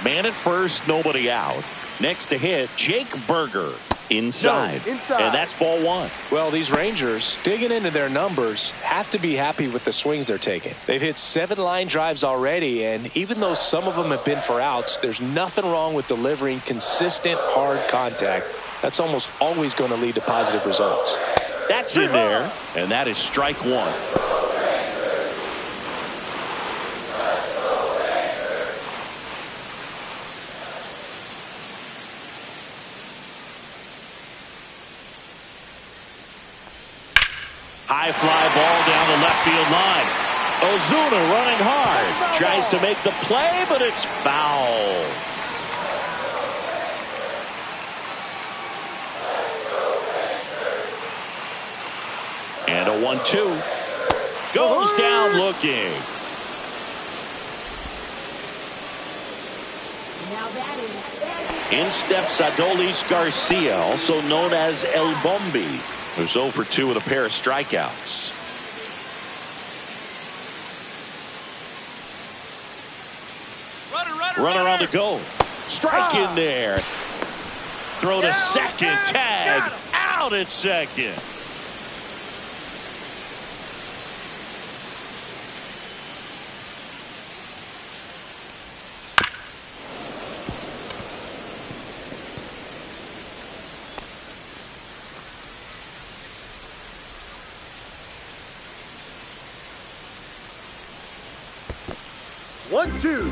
Man at first, nobody out. Next to hit, Jake Berger inside. And that's ball 1. Well, these Rangers, digging into their numbers, have to be happy with the swings they're taking. They've hit 7 line drives already, and even though some of them have been for outs, there's nothing wrong with delivering consistent, hard contact. That's almost always going to lead to positive results. That's in there, and that is strike 1. High fly ball down the left field line. Ozuna running hard. Tries to make the play, but it's foul. And a 1-2. Goes down looking. In steps Adolis Garcia, also known as El Bombi, who's 0 for 2 with a pair of strikeouts. Runner on the go. Strike in there. Throw to second. Tag out at second. 1-2.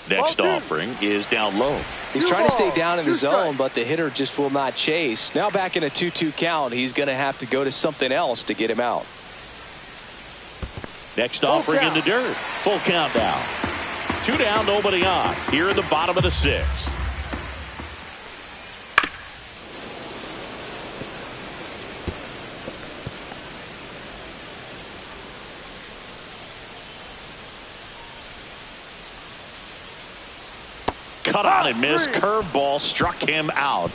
Next offering is down low. He's trying to stay down in the zone, but the hitter just will not chase. Now back in a 2-2 count, he's going to have to go to something else to get him out. Next offering in the dirt. Full count now. 2 down, nobody on. Here in the bottom of the 6th. Cut on and miss. Curveball struck him out.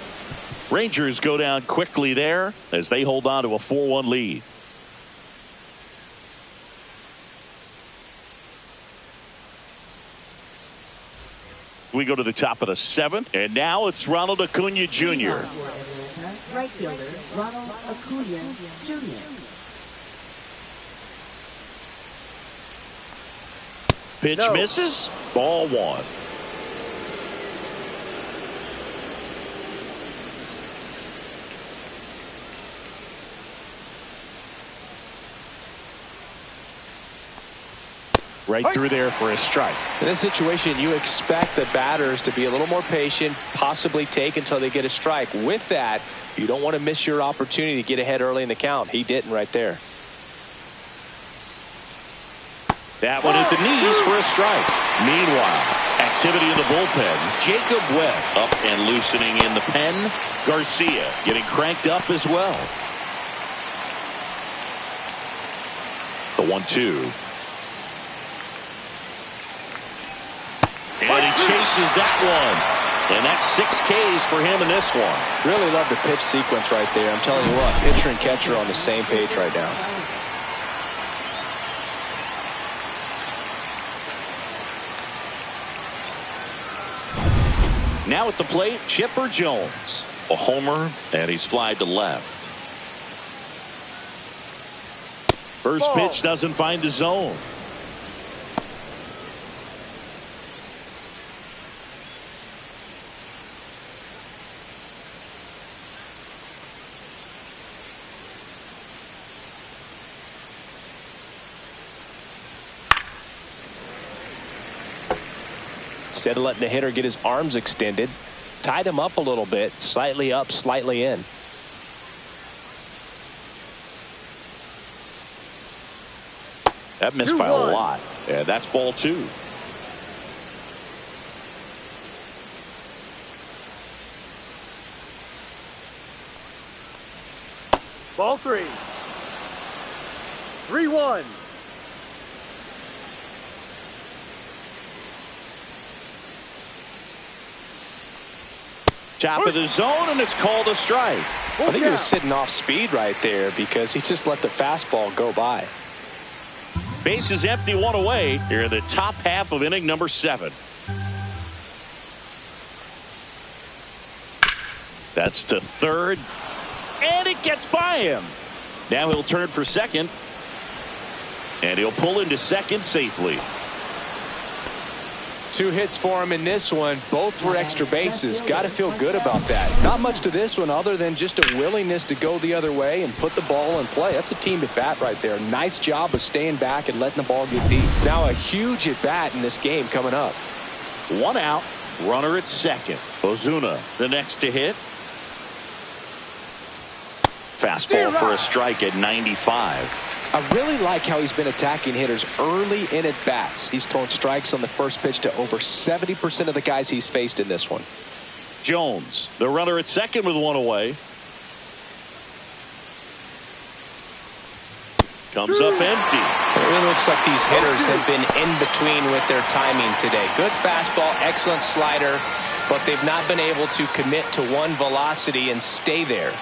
Rangers go down quickly there as they hold on to a 4-1 lead. We go to the top of the 7th, and now it's Ronald Acuna Jr. Right fielder Ronald Acuna Jr. Pitch misses. Ball 1. Right through there for a strike. In this situation, you expect the batters to be a little more patient, possibly take until they get a strike. With that, you don't want to miss your opportunity to get ahead early in the count. He didn't right there. That one at the knees for a strike. Meanwhile, activity in the bullpen. Jacob Webb up and loosening in the pen. Garcia getting cranked up as well. The 1-2. And he chases that one. And that's 6 Ks for him in this one. Really love the pitch sequence right there. I'm telling you what, pitcher and catcher on the same page right now. Now at the plate, Chipper Jones. A homer, and he's flied to left. First pitch doesn't find the zone. Instead of letting the hitter get his arms extended, tied him up a little bit, slightly up, slightly in. That missed by a lot. Yeah, that's ball 2. Ball 3. 3-1. Top of the zone, and it's called a strike. I think he was sitting off speed right there because he just let the fastball go by. Base is empty, 1 away here in the top half of inning number 7. That's to third, and it gets by him. Now he'll turn for second, and he'll pull into second safely. 2 hits for him in this one, both for extra bases. Got to feel good about that. Not much to this one other than just a willingness to go the other way and put the ball in play. That's a team at bat right there. Nice job of staying back and letting the ball get deep. Now a huge at bat in this game coming up. 1 out, runner at second. Ozuna the next to hit. Fastball for a strike at 95. I really like how he's been attacking hitters early in at bats. He's thrown strikes on the first pitch to over 70% of the guys he's faced in this one. Jones, the runner at second with 1 away. Comes up empty. It really looks like these hitters have been in between with their timing today. Good fastball, excellent slider, but they've not been able to commit to one velocity and stay there.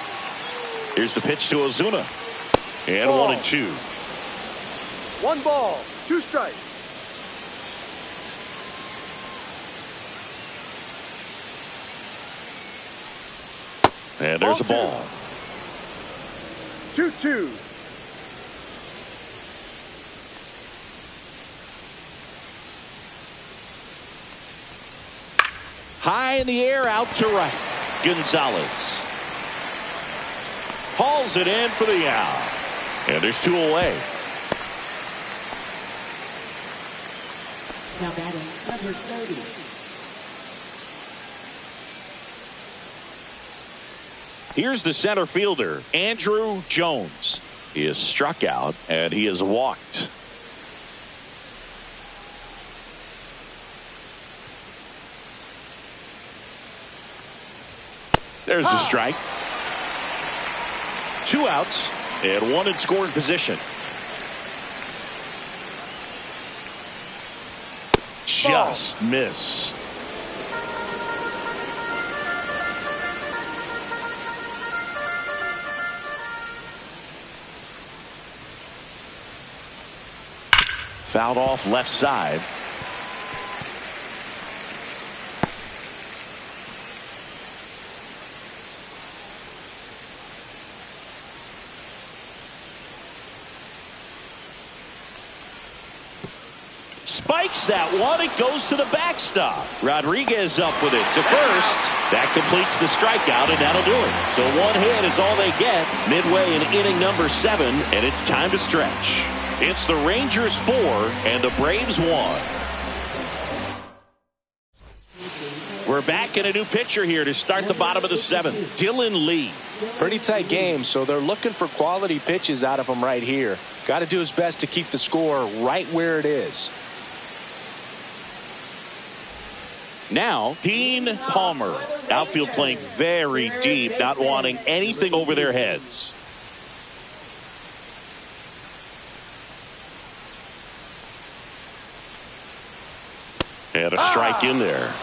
Here's the pitch to Ozuna. And 1-2. 1 ball, 2 strikes. And there's a ball. 2-2. High in the air, out to right. Gonzalez hauls it in for the out. And there's 2 away. Now batting, number 30. Here's the center fielder, Andrew Jones. He is struck out and he is walked. There's a strike. 2 outs and 1 in scoring position. Just missed. Fouled off left side. Spikes that one. It goes to the backstop. Rodriguez up with it to first. That completes the strikeout, and that'll do it. So 1 hit is all they get midway in inning number 7, and it's time to stretch. It's the Rangers 4 and the Braves 1. We're back in a new pitcher here to start the bottom of the 7th. Dylan Lee. Pretty tight game, so they're looking for quality pitches out of him right here. Got to do his best to keep the score right where it is. Now, Dean Palmer. Outfield playing very deep, not wanting anything over their heads. And a strike in there.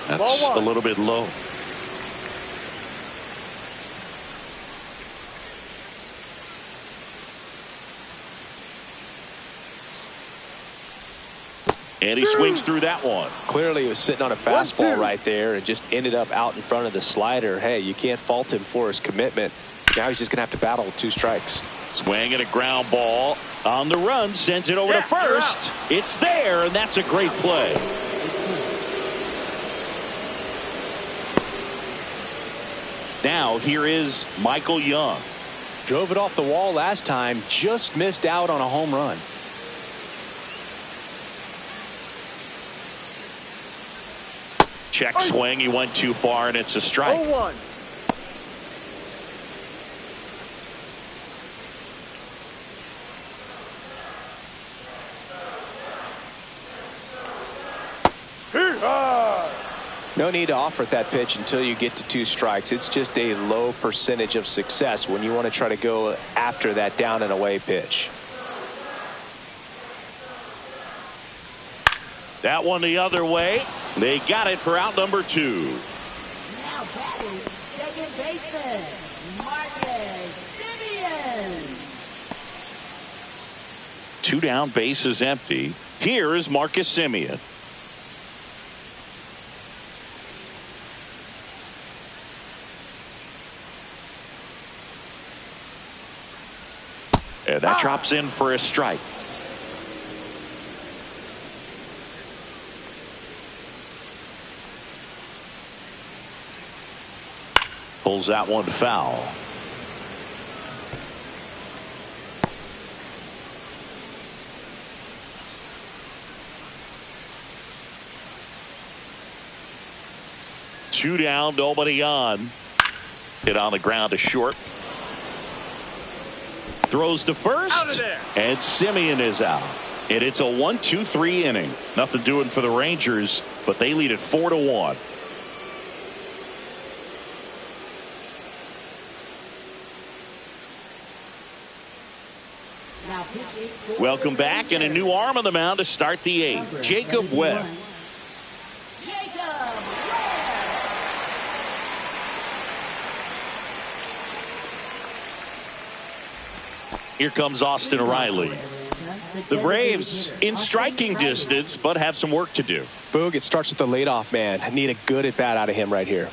That's a little bit low. And he swings through that one. Clearly he was sitting on a fastball right there and just ended up out in front of the slider. Hey, you can't fault him for his commitment. Now he's just going to have to battle with 2 strikes. Swing and a ground ball on the run, sends it over to first. It's there, and that's a great play. Now here is Michael Young. Drove it off the wall last time, just missed out on a home run. Check swing, he went too far, and it's a strike. 0-1. No need to offer that pitch until you get to 2 strikes. It's just a low percentage of success when you want to try to go after that down and away pitch. That one the other way. They got it for out number 2. Now batting, second baseman, Marcus Semien. 2 down, bases empty. Here is Marcus Semien. And that drops in for a strike. Pulls that one foul. Two down, nobody on. Hit on the ground to short. Throws to first. Out of there. And Semien is out. And it's a 1-2-3 inning. Nothing doing for the Rangers, but they lead it 4-1. Welcome back, and a new arm on the mound to start the 8th. Jacob Webb. Here comes Austin Riley. The Braves in striking distance, but have some work to do. Boog, it starts with the leadoff man. I need a good at bat out of him right here.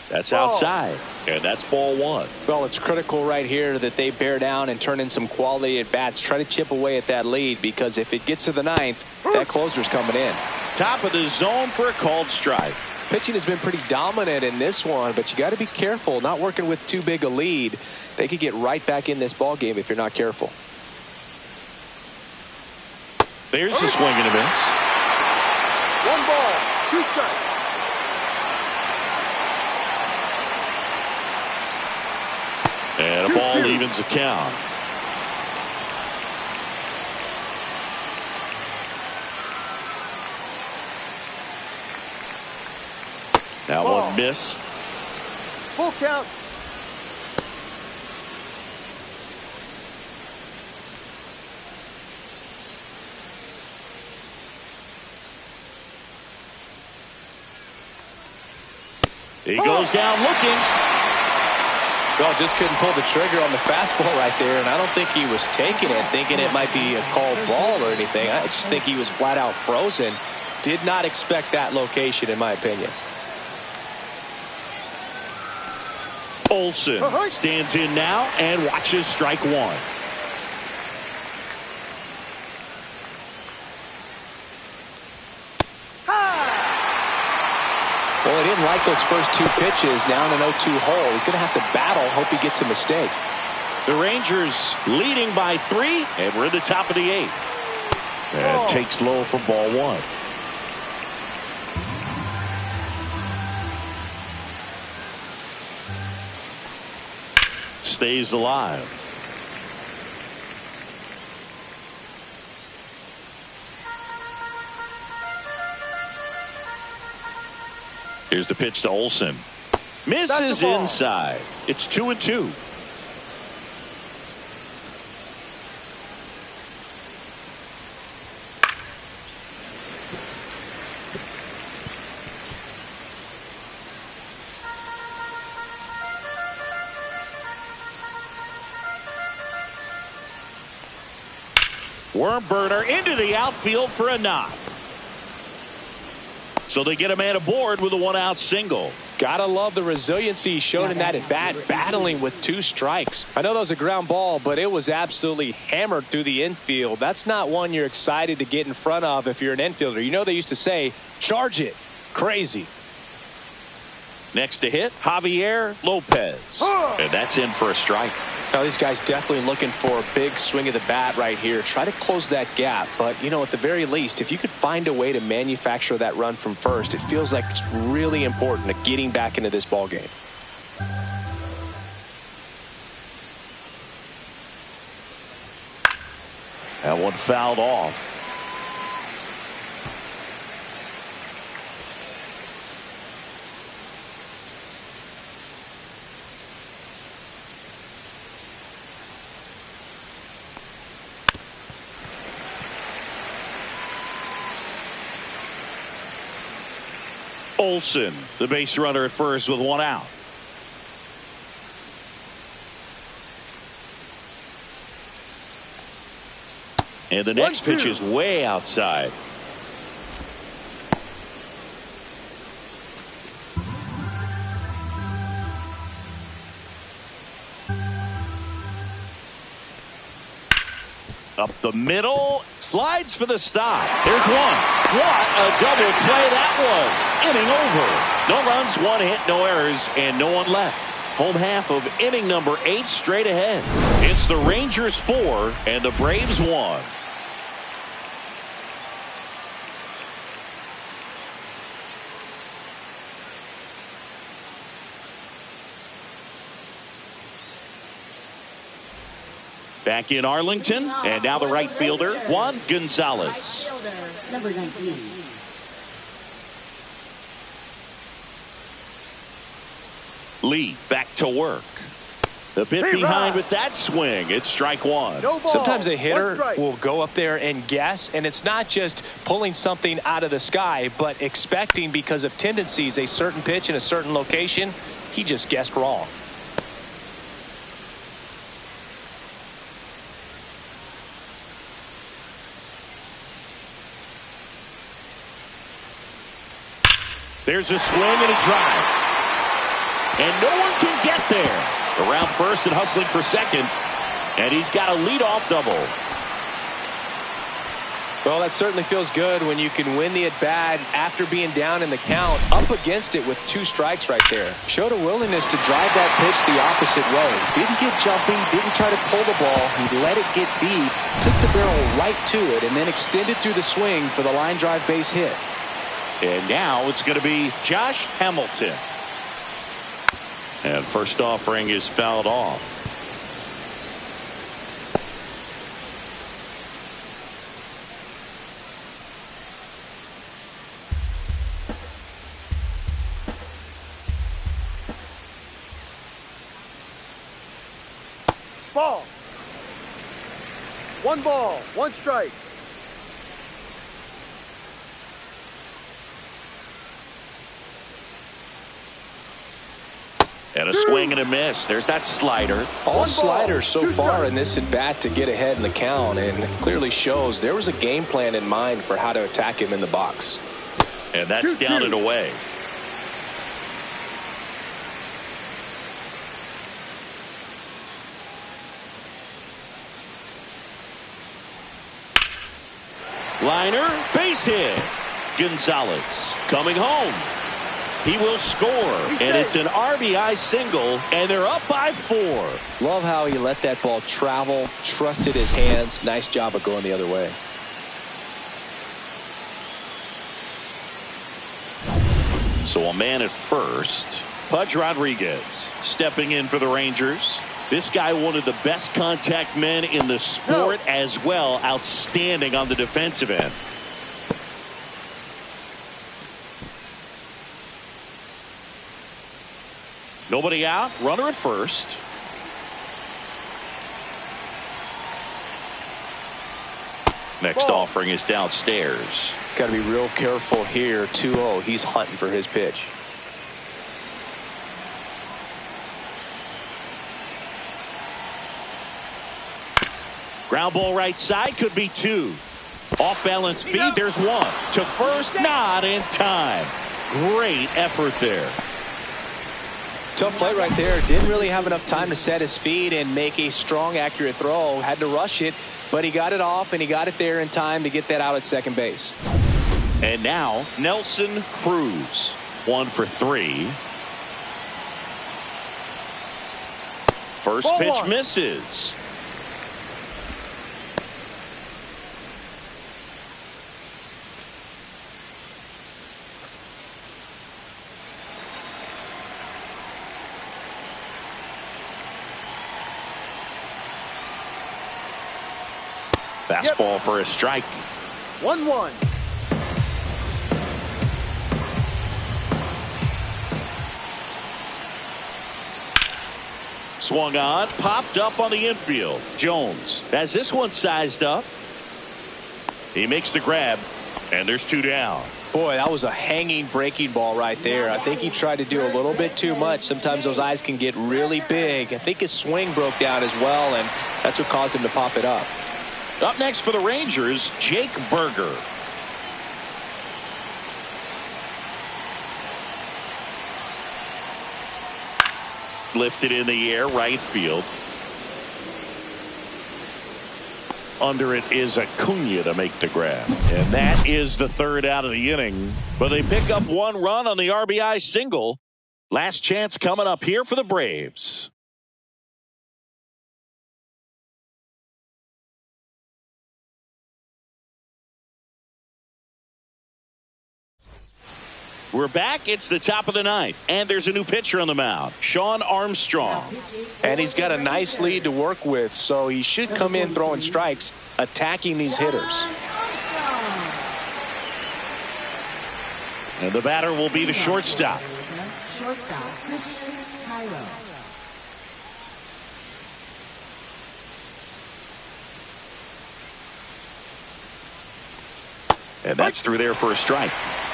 That's outside, and that's ball 1. Well, it's critical right here that they bear down and turn in some quality at bats. Try to chip away at that lead, because if it gets to the 9th, that closer's coming in. Top of the zone for a called strike. Pitching has been pretty dominant in this one, but you got to be careful. Not working with too big a lead. They could get right back in this ball game if you're not careful. There's a swing and a miss. 1 ball, 2 strikes. And a ball evens the count. That one missed. Full count. He goes down looking. Well, just couldn't pull the trigger on the fastball right there, and I don't think he was taking it, thinking it might be a called ball or anything. I just think he was flat out frozen. Did not expect that location, in my opinion. Olsen stands in now and watches strike one. Well, he didn't like those first 2 pitches. Now in an 0-2 hole. He's going to have to battle. Hope he gets a mistake. The Rangers leading by 3, and we're at the top of the 8th. And takes low for ball 1. Stays alive. Here's the pitch to Olsen. Misses inside. It's 2-2. Worm burner into the outfield for a knock. So they get a man aboard with a 1-out single. Gotta love the resiliency shown in that at bat, battling with 2 strikes. I know that was a ground ball, but it was absolutely hammered through the infield. That's not one you're excited to get in front of if you're an infielder. You know they used to say, charge it. Crazy. Next to hit, Javier Lopez. And that's in for a strike. Now these guys definitely looking for a big swing of the bat right here. Try to close that gap. But, you know, at the very least, if you could find a way to manufacture that run from first, it feels like it's really important to getting back into this ball game. That one fouled off. Olsen, the base runner at first with 1 out. And the next pitch is way outside. Up the middle, slides for the stop. There's one. What a double play that was. Inning over. No runs, 1 hit, no errors, and no one left. Home half of inning number 8 straight ahead. It's the Rangers 4 and the Braves 1. Back in Arlington, and now the right fielder, Juan Gonzalez. Right fielder, number 19. Lee back to work. The bit behind with that swing. It's strike 1. Sometimes a hitter will go up there and guess, and it's not just pulling something out of the sky, but expecting because of tendencies a certain pitch in a certain location. He just guessed wrong. There's a swing and a drive. And no one can get there. Around first and hustling for second. And he's got a leadoff double. Well, that certainly feels good when you can win the at-bat after being down in the count, up against it with 2 strikes right there. Showed a willingness to drive that pitch the opposite way. Didn't get jumping, didn't try to pull the ball. He let it get deep, took the barrel right to it, and then extended through the swing for the line drive base hit. And now it's going to be Josh Hamilton. And first offering is fouled off. Ball. 1 ball, 1 strike. And a swing and a miss. There's that slider. All sliders so far in this at-bat to get ahead in the count, and clearly shows there was a game plan in mind for how to attack him in the box. And that's down and away. Liner, base hit. Gonzalez coming home. He will score, and it's an RBI single, and they're up by 4. Love how he let that ball travel, trusted his hands. Nice job of going the other way. So a man at first. Pudge Rodriguez stepping in for the Rangers. This guy, one of the best contact men in the sport as well. Outstanding on the defensive end. Nobody out. Runner at first. Next offering is downstairs. Got to be real careful here. 2-0. He's hunting for his pitch. Ground ball right side, could be 2. Off balance feed, there's 1. To first, not in time. Great effort there. Tough play right there. Didn't really have enough time to set his feet and make a strong, accurate throw. Had to rush it, but he got it off and he got it there in time to get that out at second base. And now Nelson Cruz, 1 for 3. First pitch misses. Fastball for a strike. 1-1. Swung on, popped up on the infield. Jones has this one sized up. He makes the grab, and there's 2 down. Boy, that was a hanging breaking ball right there. I think he tried to do a little bit too much. Sometimes those eyes can get really big. I think his swing broke down as well, and that's what caused him to pop it up. Up next for the Rangers, Jake Berger. Lifted in the air, right field. Under it is Acuna to make the grab. And that is the 3rd out of the inning. But they pick up 1 run on the RBI single. Last chance coming up here for the Braves. We're back. It's the top of the 9th, and there's a new pitcher on the mound, Shawn Armstrong. And he's got a nice lead to work with, so he should come in throwing strikes, attacking these hitters. And the batter will be the shortstop. And that's through there for a strike.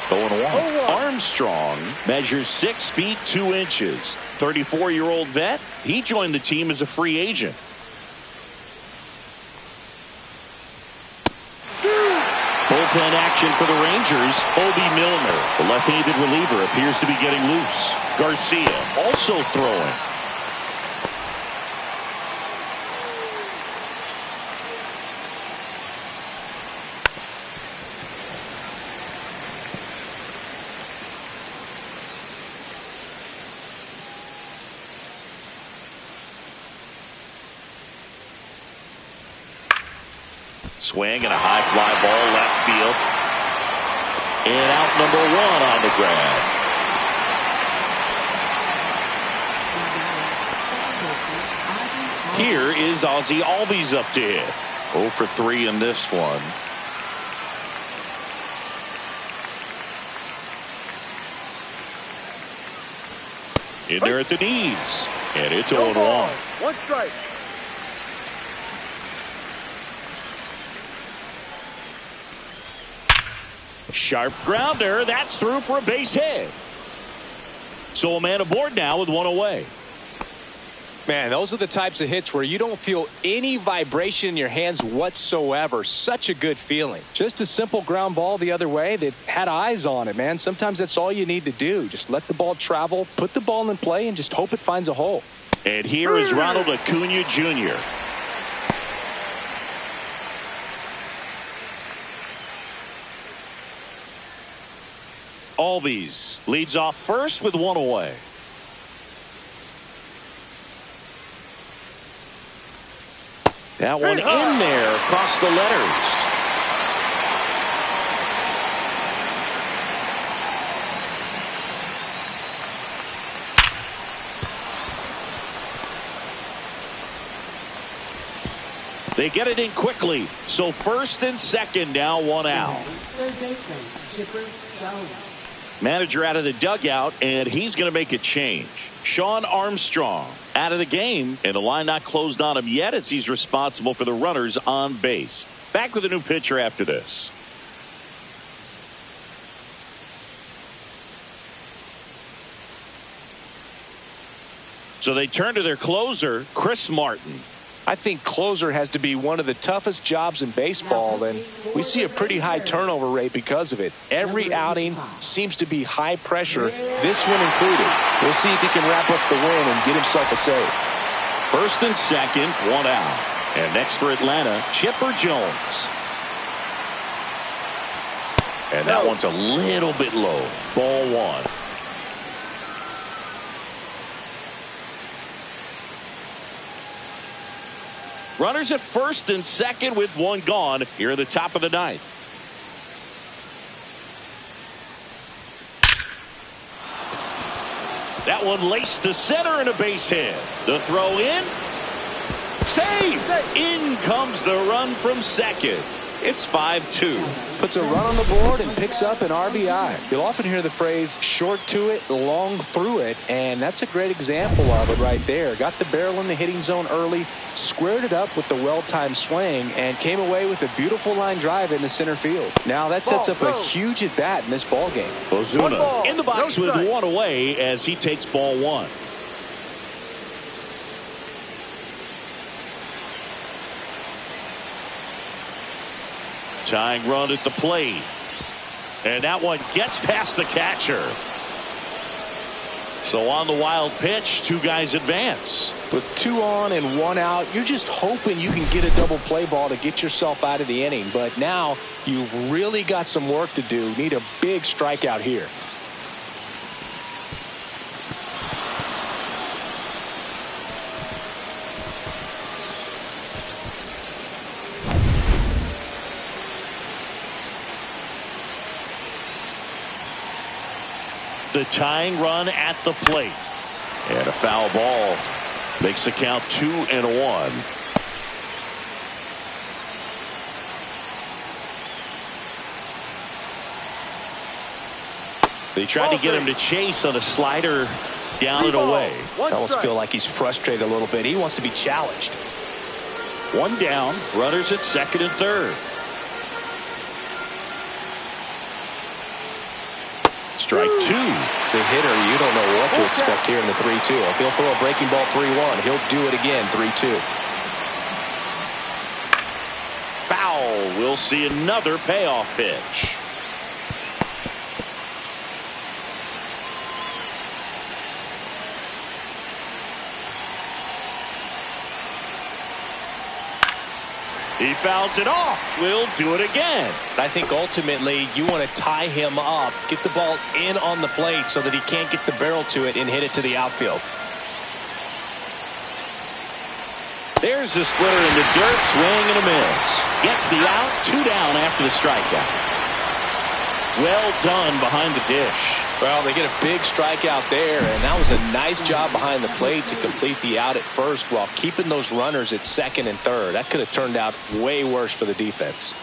0-1. Armstrong measures 6 feet 2 inches. 34-year-old vet. He joined the team as a free agent. Bullpen action for the Rangers. Obi Milner, the left-handed reliever, appears to be getting loose. Garcia also throwing. Swing and a high fly ball left field. And out number one on the grab. Here is Ozzie Albies up to hit. 0 for 3 in this one. In there at the knees. And it's 0-1. One strike. Sharp grounder. That's through for a base hit. So a man aboard now with one away. Man, those are the types of hits where you don't feel any vibration in your hands whatsoever. Such a good feeling. Just a simple ground ball the other way that had eyes on it, man. Sometimes that's all you need to do. Just let the ball travel, put the ball in play, and just hope it finds a hole. And here is Ronald Acuna Jr. Albies leads off first with one away. That one in there across the letters. They get it in quickly. So first and second, now one out. Third baseman, Chipper Jones. Manager out of the dugout, and he's going to make a change. Sean Armstrong out of the game, and the line not closed on him yet as he's responsible for the runners on base. Back with a new pitcher after this. So they turn to their closer, Chris Martin. I think closer has to be one of the toughest jobs in baseball, and we see a pretty high turnover rate because of it. Every outing seems to be high pressure, this one included. We'll see if he can wrap up the win and get himself a save. First and second, one out. And next for Atlanta, Chipper Jones. And that one's a little bit low. Ball one. Runners at first and second with one gone here at the top of the ninth. That one laced to center and a base hit. The throw in. Save! In comes the run from second. It's 5-2. Puts a run on the board and picks up an RBI. You'll often hear the phrase short to it, long through it, and that's a great example of it right there. Got the barrel in the hitting zone early, squared it up with the well-timed swing, and came away with a beautiful line drive in the center field. Now that sets up a huge at-bat in this ball game. Ozuna in the box with one away as he takes ball one. Tying run at the plate. And that one gets past the catcher. So on the wild pitch, two guys advance. With two on and one out, you're just hoping you can get a double play ball to get yourself out of the inning. But now you've really got some work to do. Need a big strikeout here. The tying run at the plate. And a foul ball makes the count 2-1. They tried to get him to chase on a slider down and away. I almost feel like he's frustrated a little bit. He wants to be challenged. One down, runners at second and third. Strike two. As a hitter, you don't know what to expect here in the 3-2. If he'll throw a breaking ball 3-1, he'll do it again 3-2. Foul. We'll see another payoff pitch. He fouls it off. We'll do it again. I think ultimately you want to tie him up, get the ball in on the plate so that he can't get the barrel to it and hit it to the outfield. There's the splitter in the dirt, swing and a miss. Gets the out, 2 down after the strikeout. Well done behind the dish. Well, they get a big strikeout there, and that was a nice job behind the plate to complete the out at first while keeping those runners at second and third. That could have turned out way worse for the defense.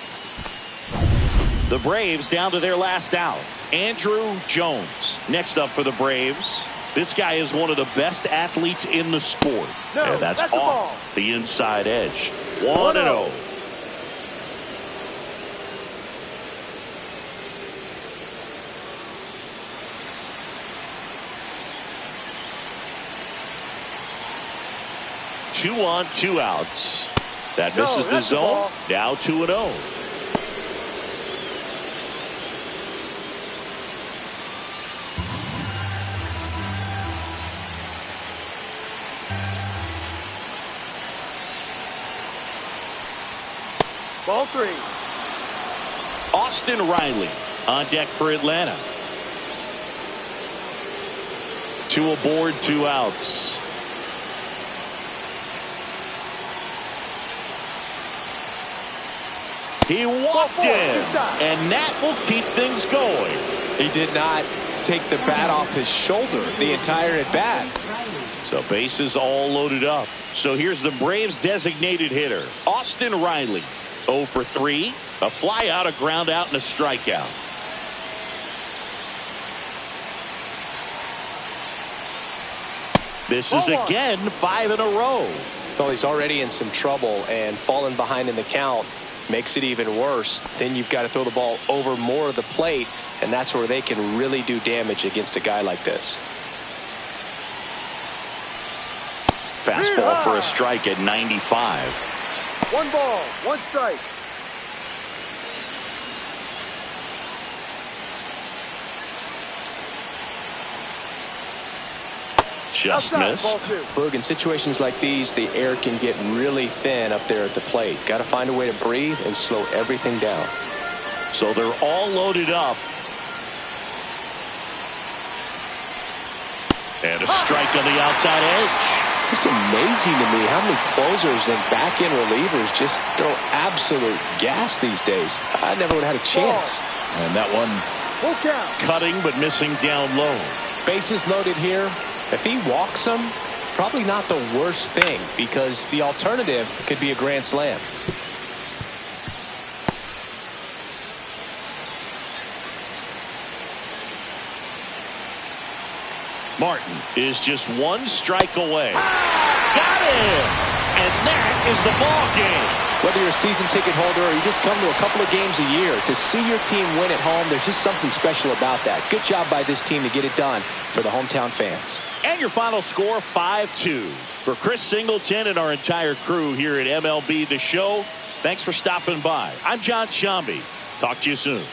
The Braves down to their last out. Andrew Jones next up for the Braves. This guy is one of the best athletes in the sport. And that's off the inside edge. 1-0. Two on, 2 outs. That misses the zone. Now 2-0. Ball 3. Austin Riley on deck for Atlanta. 2 aboard, 2 outs. He walked in, and that will keep things going. He did not take the bat off his shoulder the entire at bat. So bases all loaded up. So here's the Braves designated hitter, Austin Riley. 0 for 3, a fly out, a ground out, and a strikeout. This is again 5 in a row. Well, he's already in some trouble, and falling behind in the count makes it even worse. Then you've got to throw the ball over more of the plate, and that's where they can really do damage against a guy like this. Fastball for a strike at 95. 1 ball, 1 strike. Just missed. Boog, in situations like these, the air can get really thin up there at the plate. Got to find a way to breathe and slow everything down. So they're all loaded up. And a strike on the outside edge. Just amazing to me how many closers and back-end relievers just throw absolute gas these days. I never would have had a chance. And that one cutting but missing down low. Bases loaded here. If he walks them, probably not the worst thing, because the alternative could be a grand slam. Martin is just 1 strike away. Got him! And that is the ball game. Whether you're a season ticket holder or you just come to a couple of games a year, to see your team win at home, there's just something special about that. Good job by this team to get it done for the hometown fans. And your final score, 5-2. For Chris Singleton and our entire crew here at MLB The Show, thanks for stopping by. I'm John Shambi. Talk to you soon.